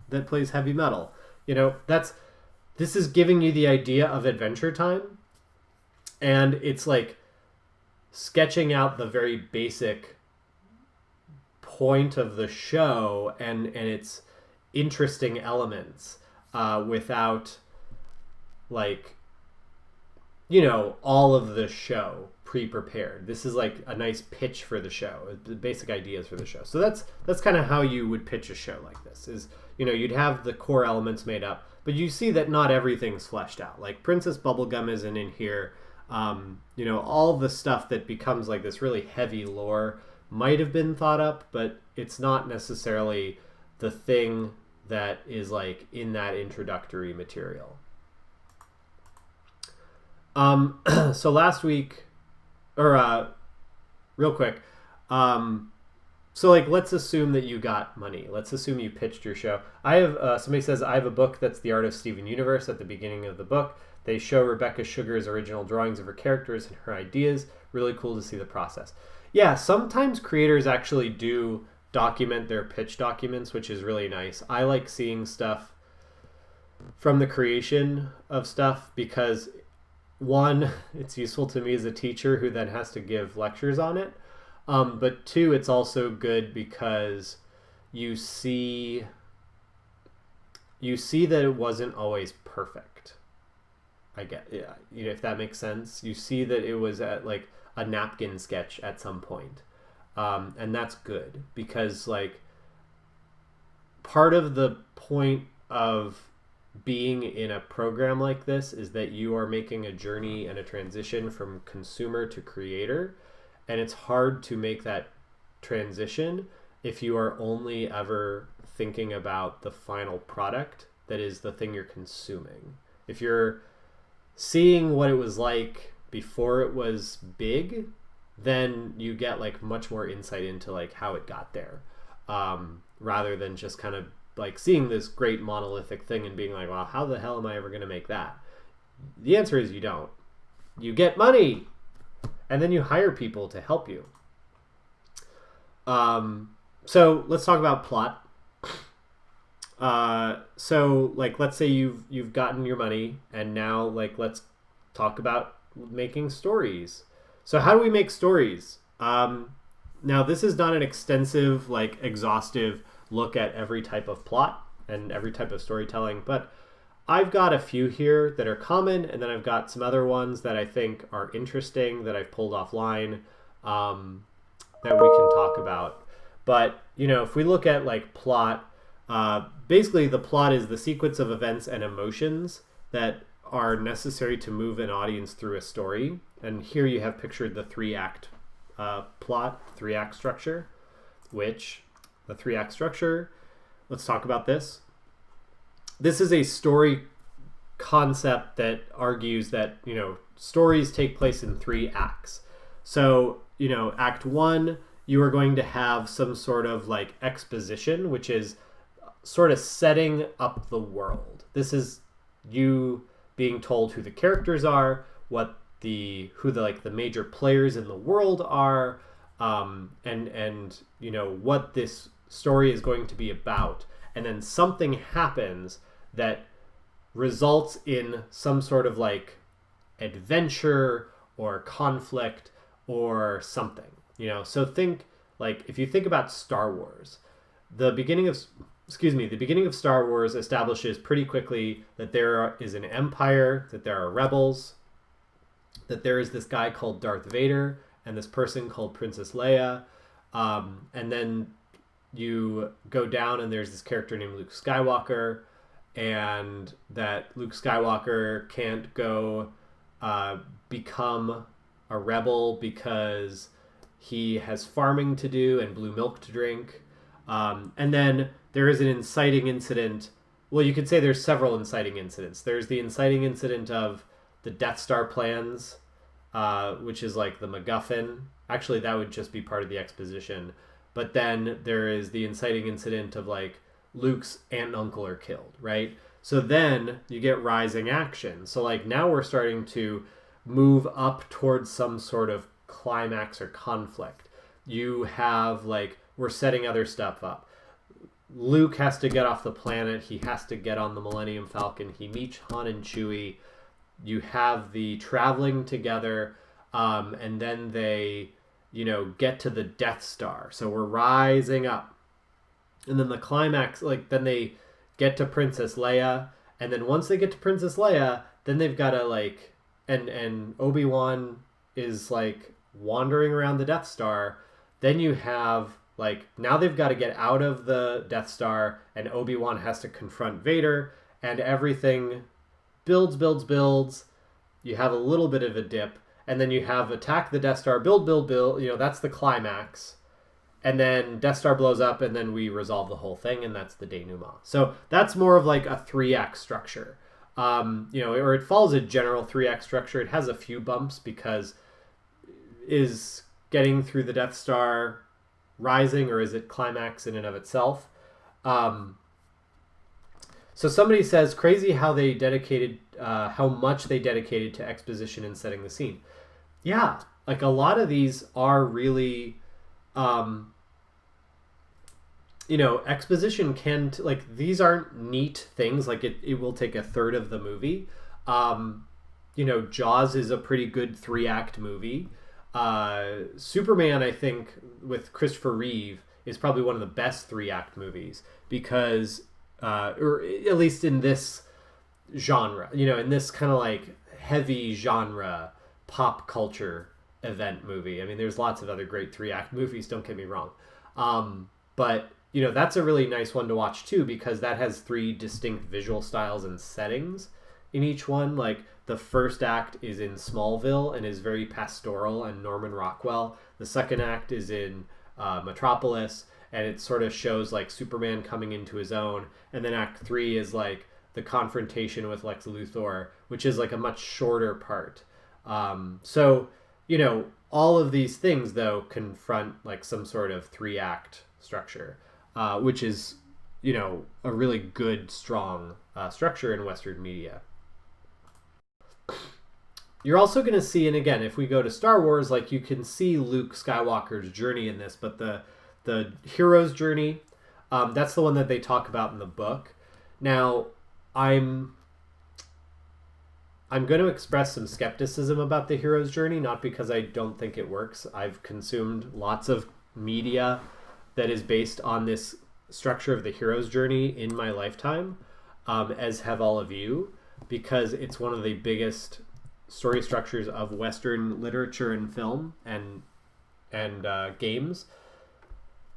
that plays heavy metal. This is giving you the idea of adventure time. And it's like sketching out the very basic point of the show and its interesting elements without like, all of the show pre-prepared. This is like a nice pitch for the show, the basic ideas for the show. So that's kind of how you would pitch a show like this is, you'd have the core elements made up, but you see that not everything's fleshed out. Like Princess Bubblegum isn't in here. All the stuff that becomes like this really heavy lore might have been thought up, but it's not necessarily the thing that is like in that introductory material. So last week, or real quick, so like let's assume that you got money. Let's assume you pitched your show. I have somebody says I have a book that's the Art of Steven Universe. At the beginning of the book, they show Rebecca Sugar's original drawings of her characters and her ideas. Really cool to see the process. Yeah, sometimes creators actually do document their pitch documents, which is really nice. I like seeing stuff from the creation of stuff because, one, it's useful to me as a teacher who then has to give lectures on it. But two, it's also good because you see that it wasn't always perfect. I get, yeah, if that makes sense. You see that it was at like a napkin sketch at some point. And that's good because like part of the point of being in a program like this is that you are making a journey and a transition from consumer to creator. And it's hard to make that transition if you are only ever thinking about the final product that is the thing you're consuming. If you're seeing what it was like before it was big, then you get like much more insight into like how it got there, rather than just kind of like seeing this great monolithic thing and being like, well, how the hell am I ever going to make that? The answer is you don't. You get money, and then you hire people to help you. So let's talk about plot. So like, let's say you've gotten your money, and now like let's talk about making stories. So how do we make stories? Now this is not an extensive, like exhaustive look at every type of plot and every type of storytelling, but I've got a few here that are common, and then I've got some other ones that I think are interesting that I've pulled offline that we can talk about. But, you know, if we look at like plot, basically the plot is the sequence of events and emotions that are necessary to move an audience through a story. And here you have pictured the three-act plot, three-act structure, which the three-act structure, let's talk about this. This is a story concept that argues that, you know, stories take place in 3 acts. So, you know, act 1, you are going to have some sort of like exposition, which is sort of setting up the world. This is you being told who the characters are, who the major players in the world are, and you know what this story is going to be about. And then something happens that results in some sort of like adventure or conflict or something, you know. So think like, if you think about Star Wars, the beginning of Star Wars establishes pretty quickly that there is an empire, that there are rebels, that there is this guy called Darth Vader and this person called Princess Leia, and then you go down and there's this character named Luke Skywalker, and that Luke Skywalker can't go become a rebel because he has farming to do and blue milk to drink. And then there is an inciting incident. Well, you could say there's several inciting incidents. There's the inciting incident of the Death Star plans, which is like the MacGuffin. Actually, that would just be part of the exposition. But then there is the inciting incident of like Luke's aunt and uncle are killed, right? So then you get rising action. So like now we're starting to move up towards some sort of climax or conflict. You have like, we're setting other stuff up. Luke has to get off the planet. He has to get on the Millennium Falcon. He meets Han and Chewie. You have the traveling together, and then they, you know, get to the Death Star. So we're rising up. And then the climax, like, then they get to Princess Leia. And then once they get to Princess Leia, then they've got to, like, and Obi-Wan is, like, wandering around the Death Star. Then you have, like, now they've got to get out of the Death Star, and Obi-Wan has to confront Vader, and everything builds. You have a little bit of a dip, and then you have attack the Death Star, build, you know, that's the climax. And then Death Star blows up, and then we resolve the whole thing, and that's the denouement. So that's more of like a 3-act structure. You know, or it follows a general 3-act structure. It has a few bumps because is getting through the Death Star rising, or is it climax in and of itself? So somebody says, crazy how they dedicated, how much they dedicated to exposition and setting the scene. Yeah, like a lot of these are really, you know, exposition can, like, these aren't neat things. Like it will take a third of the movie. You know, Jaws is a pretty good 3-act movie. Superman, I think, with Christopher Reeve, is probably one of the best 3-act movies because, or at least in this genre, you know, in this kind of like heavy genre pop culture event movie. I mean, there's lots of other great 3-act movies, don't get me wrong. But, you know, that's a really nice one to watch too, because that has 3 distinct visual styles and settings in each one. Like, the first act is in Smallville and is very pastoral and Norman Rockwell. The second act is in Metropolis, and it sort of shows like Superman coming into his own. And then act 3 is like the confrontation with Lex Luthor, which is like a much shorter part. So, you know, all of these things though confront like some sort of 3-act structure, which is, you know, a really good, strong structure in Western media. you're also going to see, and again, if we go to Star Wars, like you can see Luke Skywalker's journey in this, but the hero's journey, that's the one that they talk about in the book. Now, I'm going to express some skepticism about the hero's journey, not because I don't think it works. I've consumed lots of media that is based on this structure of the hero's journey in my lifetime, as have all of you, because it's one of the biggest story structures of Western literature and film and games.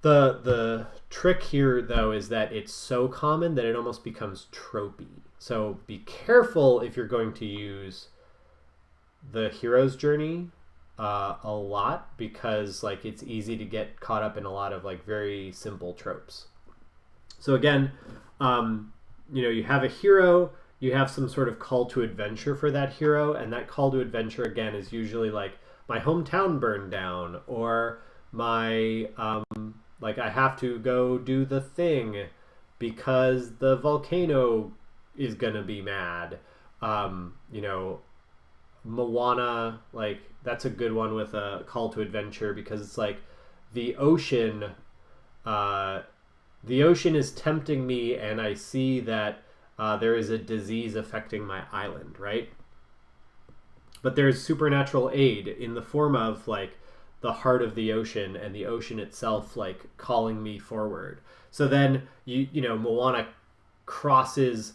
The trick here, though, is that it's so common that it almost becomes tropey. So be careful if you're going to use the hero's journey a lot, because like it's easy to get caught up in a lot of like very simple tropes. So again, you have a hero, you have some sort of call to adventure for that hero, and that call to adventure again is usually like my hometown burned down, or my like I have to go do the thing because the volcano is gonna be mad. Moana, like that's a good one with a call to adventure, because it's like the ocean is tempting me, and I see that there is a disease affecting my island, right? But there's supernatural aid in the form of like the heart of the ocean and the ocean itself like calling me forward. So then Moana crosses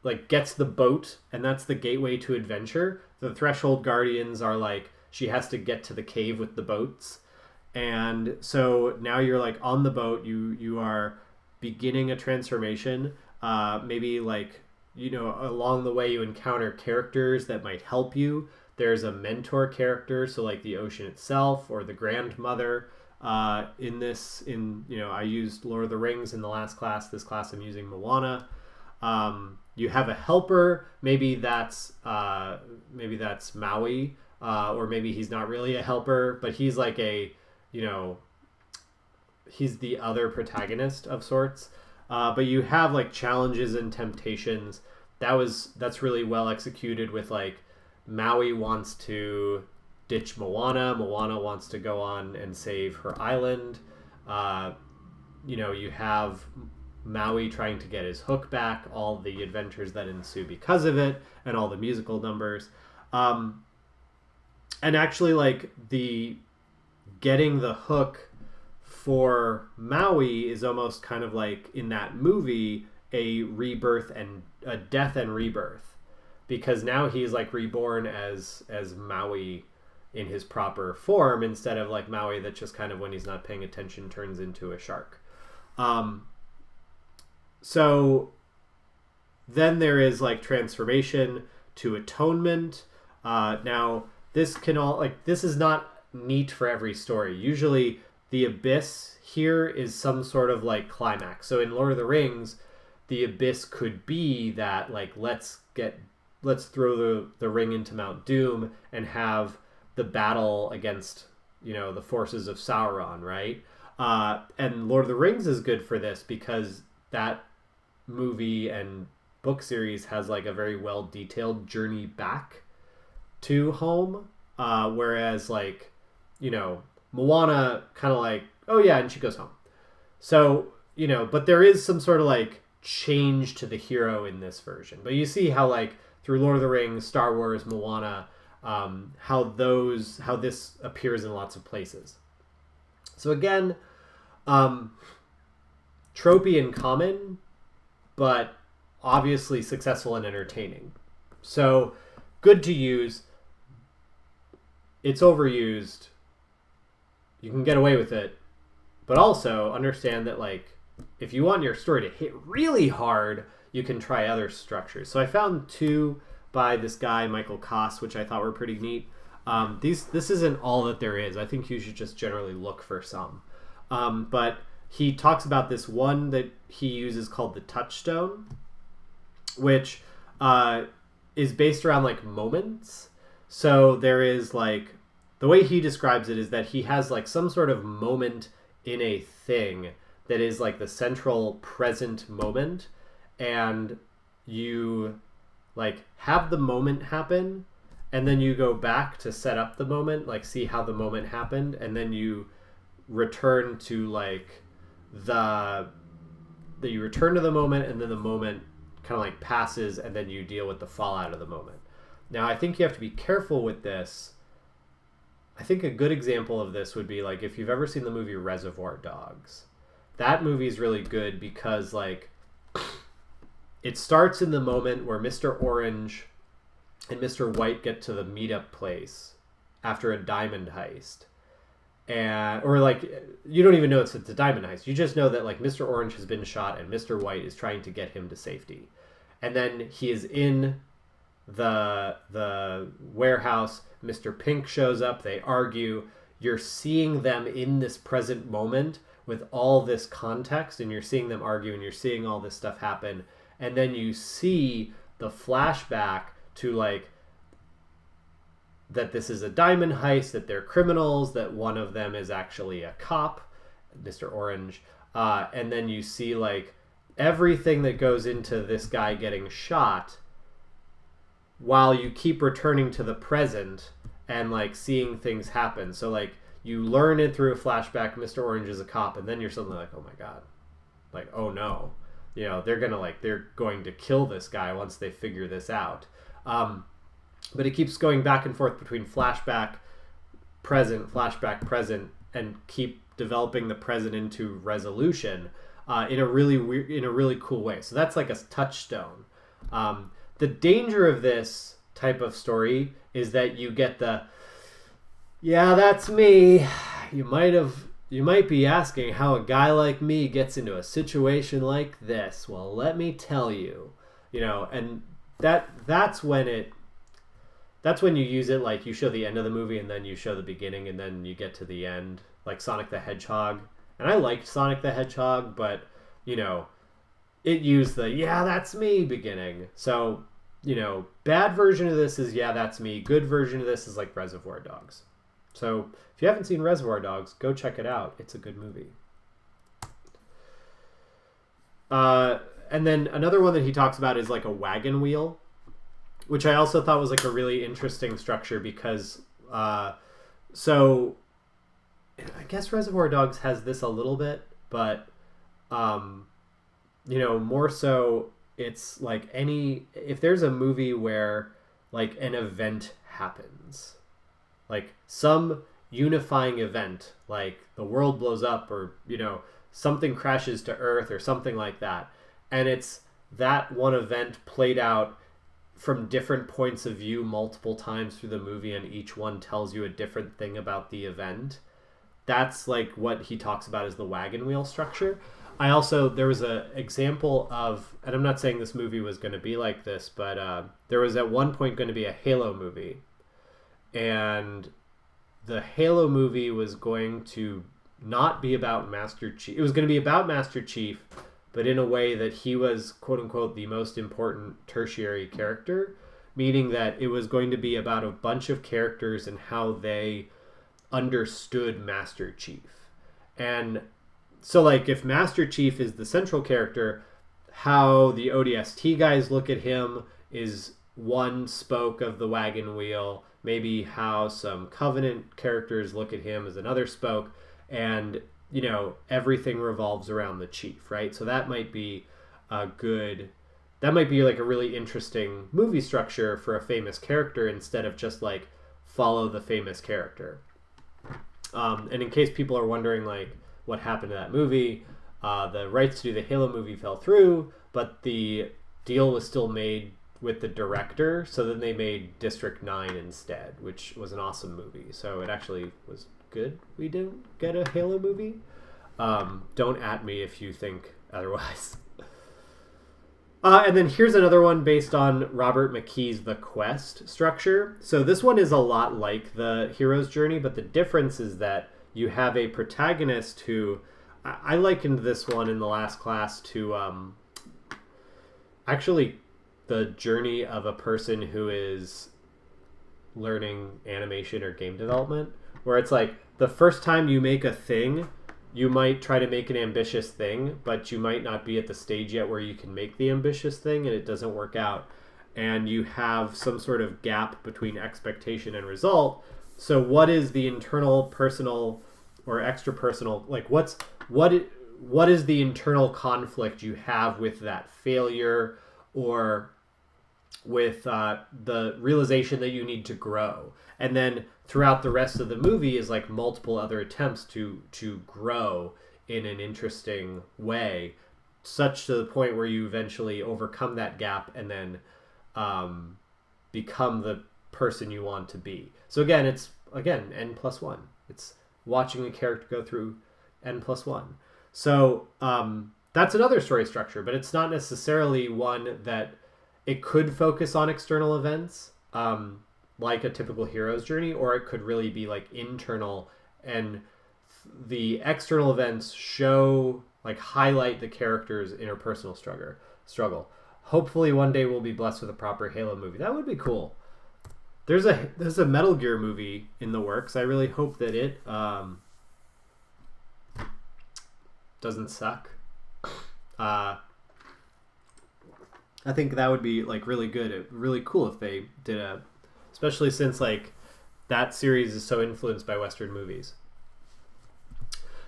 like gets the boat, and that's the gateway to adventure. The Threshold Guardians are like, she has to get to the cave with the boats. And so now you're like on the boat, you are beginning a transformation. Maybe like, along the way you encounter characters that might help you. There's a mentor character, so like the ocean itself or the grandmother. I used Lord of the Rings in the last class. This class I'm using Moana. You have a helper. Maybe that's Maui, or maybe he's not really a helper, but he's like he's the other protagonist of sorts. But you have like challenges and temptations. That's really well executed with like Maui wants to ditch Moana. Moana wants to go on and save her island. You have Maui trying to get his hook back, all the adventures that ensue because of it, and all the musical numbers. And actually, like, the getting the hook for Maui is almost kind of like, in that movie, a rebirth and a death and rebirth. Because now he's, like, reborn as Maui in his proper form, instead of, like, Maui that just kind of, when he's not paying attention, turns into a shark. So then there is like transformation to atonement. Now this is not neat for every story. Usually the abyss here is some sort of like climax. So in Lord of the Rings, the abyss could be that like, let's throw the ring into Mount Doom and have the battle against, the forces of Sauron, right? And Lord of the Rings is good for this, because that movie and book series has like a very well detailed journey back to home, whereas like Moana kind of like, oh yeah, and she goes home. So but there is some sort of like change to the hero in this version. But you see how like through Lord of the Rings, Star Wars, Moana, how this appears in lots of places. So again, tropey and common, but obviously successful and entertaining. So good to use. It's overused. You can get away with it, but also understand that like if you want your story to hit really hard, you can try other structures. So I found two by this guy Michael Koss, which I thought were pretty neat. This isn't all that there is. I think you should just generally look for some. But he talks about this one that he uses called the touchstone, which is based around like moments. So there is like, the way he describes it is that he has like some sort of moment in a thing that is like the central present moment, and you like have the moment happen, and then you go back to set up the moment, like see how the moment happened, and then you return to like you return to the moment, and then the moment kind of like passes, and then you deal with the fallout of the moment. Now, I think you have to be careful with this. I think a good example of this would be like if you've ever seen the movie Reservoir Dogs. That movie is really good because like it starts in the moment where Mr. Orange and Mr. White get to the meetup place after a diamond heist. Or like you don't even know it's a diamond heist. You just know that like Mr. Orange has been shot and Mr. White is trying to get him to safety. And then he is in the warehouse. Mr. Pink shows up. They argue. You're seeing them in this present moment with all this context, and you're seeing them argue, and you're seeing all this stuff happen. And then you see the flashback to like that this is a diamond heist, that they're criminals, that one of them is actually a cop, Mr. Orange. And then you see like everything that goes into this guy getting shot while you keep returning to the present and like seeing things happen. So like you learn it through a flashback, Mr. Orange is a cop, and then you're suddenly like, oh my God, like, oh no, you know, they're going to kill this guy once they figure this out. But it keeps going back and forth between flashback, present, and keep developing the present into resolution in a really cool way. So that's like a touchstone. The danger of this type of story is that you get yeah, that's me. You might be asking how a guy like me gets into a situation like this. Well, let me tell you, and that's when you use it, like you show the end of the movie and then you show the beginning and then you get to the end, like Sonic the Hedgehog. And I liked Sonic the Hedgehog, but, it used the, yeah, that's me beginning. So, bad version of this is, yeah, that's me. Good version of this is like Reservoir Dogs. So if you haven't seen Reservoir Dogs, go check it out. It's a good movie. And then another one that he talks about is like a wagon wheel, which I also thought was like a really interesting structure because, so I guess Reservoir Dogs has this a little bit, but, more so it's like if there's a movie where like an event happens, like some unifying event, like the world blows up or, something crashes to Earth or something like that, and it's that one event played out from different points of view multiple times through the movie, and each one tells you a different thing about the event. That's like what he talks about as the wagon wheel structure. There was an example of, and I'm not saying this movie was going to be like this, but there was at one point going to be a Halo movie, and the Halo movie was going to not be about Master Chief. It was going to be about Master Chief, but in a way that he was, quote unquote, the most important tertiary character, meaning that it was going to be about a bunch of characters and how they understood Master Chief. And so, like, if Master Chief is the central character, how the ODST guys look at him is one spoke of the wagon wheel. Maybe how some Covenant characters look at him as another spoke. And, everything revolves around the Chief, right? So that might be like a really interesting movie structure for a famous character instead of just like follow the famous character. And in case people are wondering like what happened to that movie, the rights to do the Halo movie fell through, but the deal was still made with the director, so then they made District 9 instead, which was an awesome movie. So it actually was good we didn't get a Halo movie. Don't at me if you think otherwise. And then here's another one based on Robert McKee's The Quest structure. So this one is a lot like the hero's journey, but the difference is that you have a protagonist who, I likened this one in the last class to actually the journey of a person who is learning animation or game development, where it's like the first time you make a thing, you might try to make an ambitious thing, but you might not be at the stage yet where you can make the ambitious thing and it doesn't work out. and you have some sort of gap between expectation and result. So what is the internal personal or extrapersonal, like what is the internal conflict you have with that failure, or with the realization that you need to grow? And then throughout the rest of the movie is like multiple other attempts to grow in an interesting way, such to the point where you eventually overcome that gap and then become the person you want to be. So again, it's n+1. It's watching a character go through n+1. So that's another story structure, but it's not necessarily one that it could focus on external events, like a typical hero's journey, or it could really be like internal, and the external events highlight the character's interpersonal struggle. Hopefully one day we'll be blessed with a proper Halo movie. That would be cool. There's a Metal Gear movie in the works. I really hope that it doesn't suck. I think that would be like really good, really cool if they did especially since like that series is so influenced by Western movies.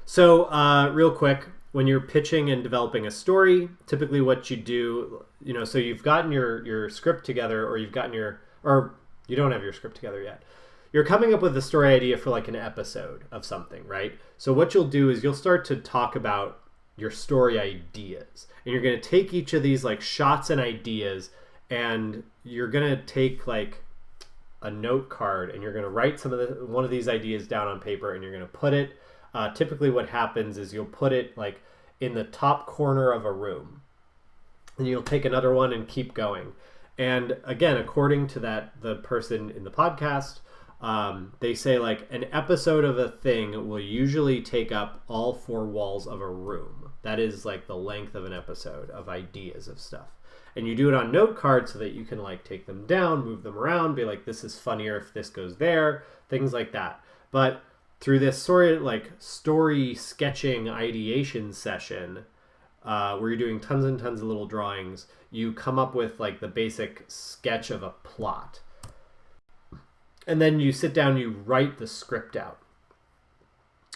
So real quick, when you're pitching and developing a story, typically what you do, so you've gotten your script together, or you don't have your script together yet. You're coming up with a story idea for like an episode of something, right? So what you'll do is you'll start to talk about your story ideas, and you're going to take each of these like shots and ideas, and you're going to take like a note card, and you're going to write one of these ideas down on paper, and you're going to put it, typically what happens is you'll put it like in the top corner of a room, and you'll take another one and keep going. And again, according to the person in the podcast, they say like an episode of a thing will usually take up all 4 walls of a room. That is like the length of an episode of ideas of stuff. And you do it on note cards so that you can like take them down, move them around, be like, this is funnier if this goes there, things like that. But through this story sketching ideation session, where you're doing tons and tons of little drawings, you come up with like the basic sketch of a plot. And then you sit down, you write the script out.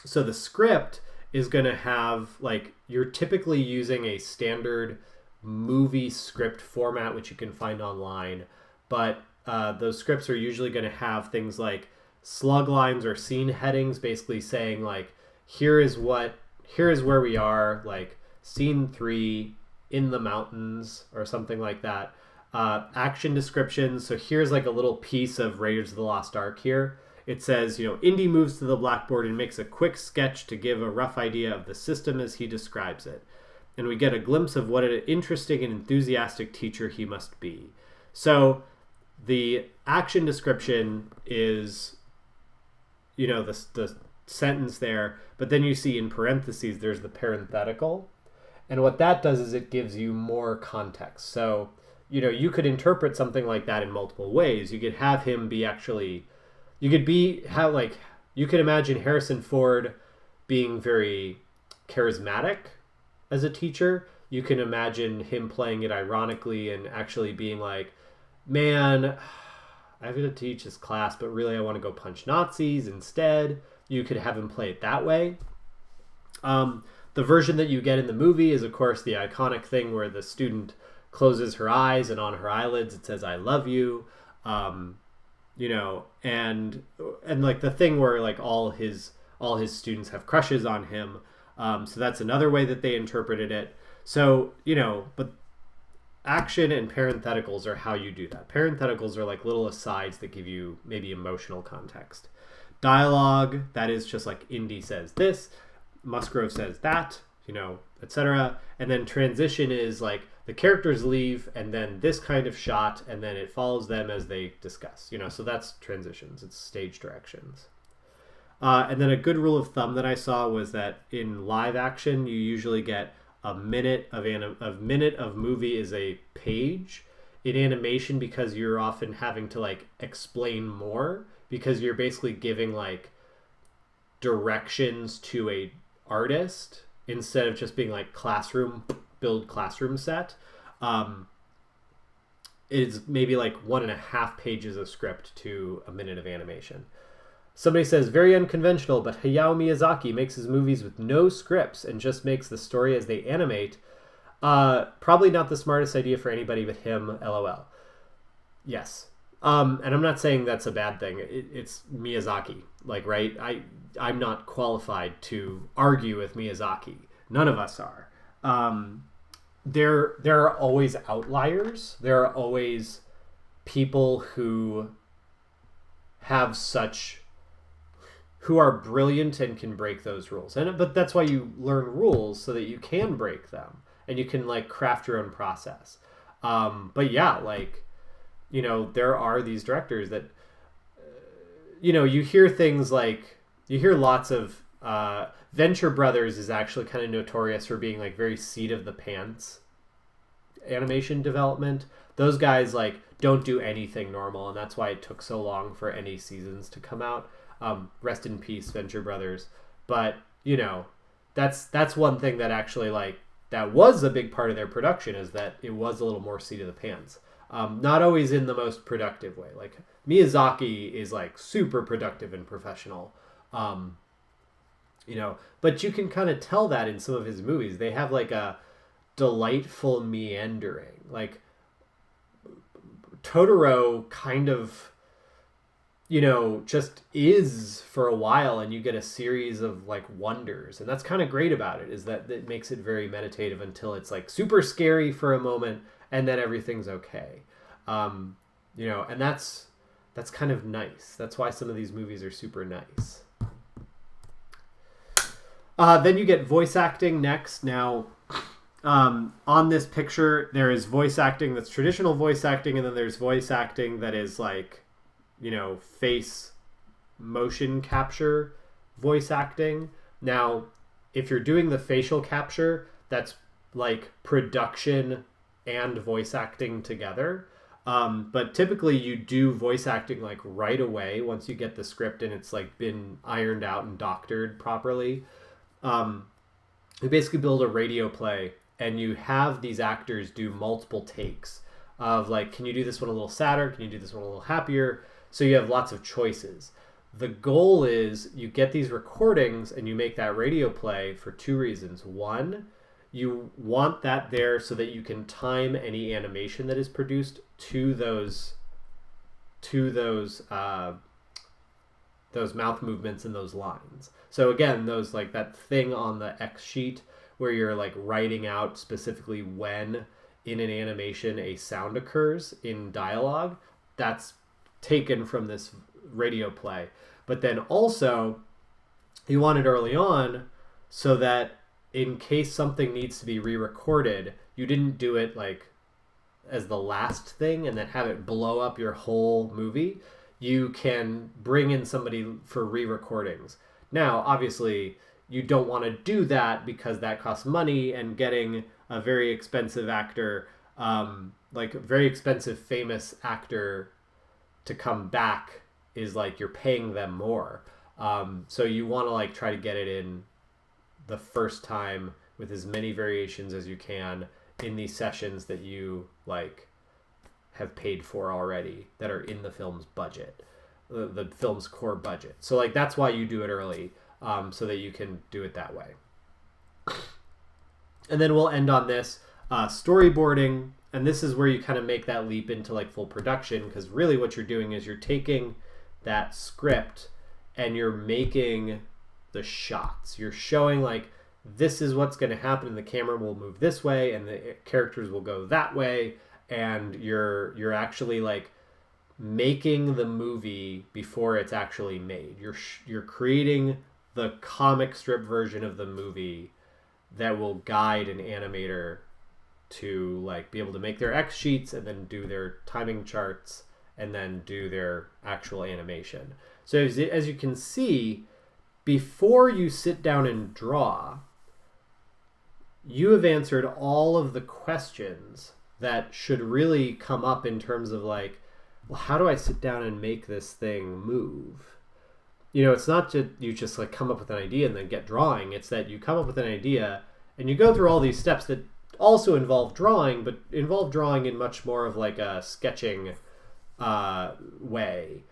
So the script is going to have like, you're typically using a standard movie script format, which you can find online. But those scripts are usually going to have things like slug lines or scene headings, basically saying like, here is where we are, like scene 3 in the mountains or something like that. Action descriptions. So here's like a little piece of Raiders of the Lost Ark here. It says, Indy moves to the blackboard and makes a quick sketch to give a rough idea of the system as he describes it. And we get a glimpse of what an interesting and enthusiastic teacher he must be. So the action description is, the sentence there, but then you see in parentheses, there's the parenthetical. And what that does is it gives you more context. So, you could interpret something like that in multiple ways. You could have him be you could imagine Harrison Ford being very charismatic as a teacher. You can imagine him playing it ironically and actually being like, man, I have to teach this class, but really I want to go punch Nazis instead. You could have him play it that way. The version that you get in the movie is, of course, the iconic thing where the student closes her eyes and on her eyelids it says, I love you. And like the thing where like all his students have crushes on him. So that's another way that they interpreted it. So, but action and parentheticals are how you do that. Parentheticals are like little asides that give you maybe emotional context. Dialogue, that is just like Indy says this, Musgrove says that, etc. And then transition is like the characters leave and then this kind of shot, and then it follows them as they discuss, so that's transitions. It's stage directions. And then a good rule of thumb that I saw was that in live action, you usually get a minute of movie is a page. In animation, because you're often having to like explain more, because you're basically giving like directions to a artist instead of just being like build classroom set. it's maybe like 1.5 pages of script to a minute of animation. Somebody says, very unconventional, but Hayao Miyazaki makes his movies with no scripts and just makes the story as they animate. Probably not the smartest idea for anybody but him, LOL. Yes. And I'm not saying that's a bad thing. It's Miyazaki, like, right? I'm not qualified to argue with Miyazaki. None of us are. There are always outliers. There are always people who are brilliant and can break those rules. But that's why you learn rules, so that you can break them and you can like craft your own process. But yeah, like, you know, there are these directors that, you know, you hear things like, you hear lots of, Venture Brothers is actually kind of notorious for being like very seat of the pants animation development. Those guys like don't do anything normal, and that's why it took so long for any seasons to come out. Rest in peace, Venture Brothers. But, you know, that's one thing that actually, like, that was a big part of their production, is that it was a little more seat of the pants. Not always in the most productive way. Like, Miyazaki is, like, super productive and professional. You know, but you can kind of tell that in some of his movies. They have, like, a delightful meandering. Like, Totoro kind of, you know, just is for a while, and you get a series of like wonders, and that's kind of great about it, is that it makes it very meditative until it's like super scary for a moment, and then everything's okay. You know, and that's kind of nice. That's why some of these movies are super nice. Then you get voice acting next. Now, on this picture, there is voice acting that's traditional voice acting, and then there's voice acting that is like, you know, face motion capture voice acting. Now, if you're doing the facial capture, that's like production and voice acting together. But typically you do voice acting like right away once you get the script and it's like been ironed out and doctored properly. You basically build a radio play, and you have these actors do multiple takes of like, can you do this one a little sadder? Can you do this one a little happier? So you have lots of choices. The goal is you get these recordings and you make that radio play for two reasons. One, you want that there so that you can time any animation that is produced to those mouth movements and those lines. So again, those like that thing on the X sheet where you're like writing out specifically when in an animation a sound occurs in dialogue, that's taken from this radio play. But then also you want it early on so that in case something needs to be re-recorded, you didn't do it like as the last thing and then have it blow up your whole movie. You can bring in somebody for re-recordings. Now, obviously, you don't want to do that because that costs money, and getting a very expensive actor, like a very expensive famous actor to come back is like you're paying them more. So you want to like try to get it in the first time with as many variations as you can in these sessions that you like have paid for already, that are in the film's budget, the film's core budget. So like that's why you do it early, so that you can do it that way. And then we'll end on this storyboarding, and this is where you kind of make that leap into like full production, because really what you're doing is you're taking that script and you're making the shots. You're showing like, this is what's going to happen, and the camera will move this way and the characters will go that way, and you're actually like making the movie before it's actually made. You're creating the comic strip version of the movie that will guide an animator to like be able to make their X sheets and then do their timing charts and then do their actual animation. So as you can see, before you sit down and draw, you have answered all of the questions that should really come up in terms of like, well, how do I sit down and make this thing move? You know, it's not just you just like come up with an idea and then get drawing. It's that you come up with an idea and you go through all these steps that also involve drawing, but involve drawing in much more of like a sketching way,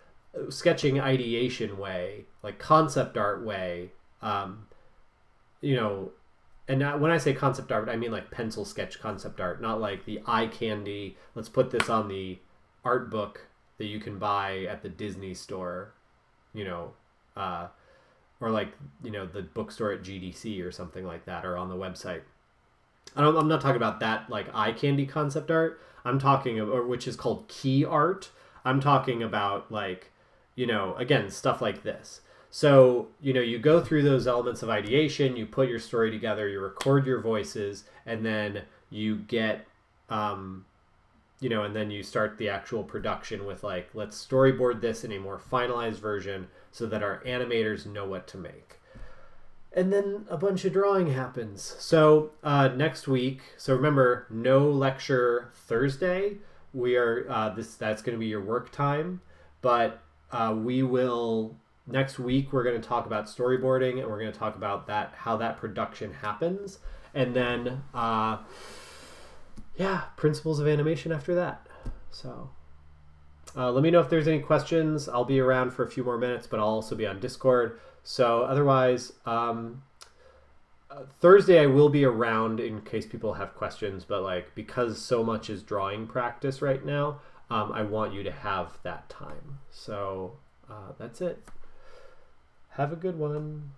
sketching ideation way, like concept art way. You know, and when I say concept art, I mean like pencil sketch concept art, not like the eye candy, let's put this on the art book that you can buy at the Disney store, you know, or like, you know, the bookstore at GDC or something like that, or on the website. I'm not talking about that like eye candy concept art. I'm talking about, which is called key art. I'm talking about like, you know, again, stuff like this. So, you know, you go through those elements of ideation, you put your story together, you record your voices, and then you get, you know, and then you start the actual production with like, let's storyboard this in a more finalized version so that our animators know what to make. And then a bunch of drawing happens. So next week, so remember, no lecture Thursday. We are, that's going to be your work time, but we will... Next week, we're going to talk about storyboarding, and we're going to talk about that, how that production happens. And then, yeah, principles of animation after that. So let me know if there's any questions. I'll be around for a few more minutes, but I'll also be on Discord. So otherwise, Thursday I will be around in case people have questions. But like, because so much is drawing practice right now, I want you to have that time. So that's it. Have a good one.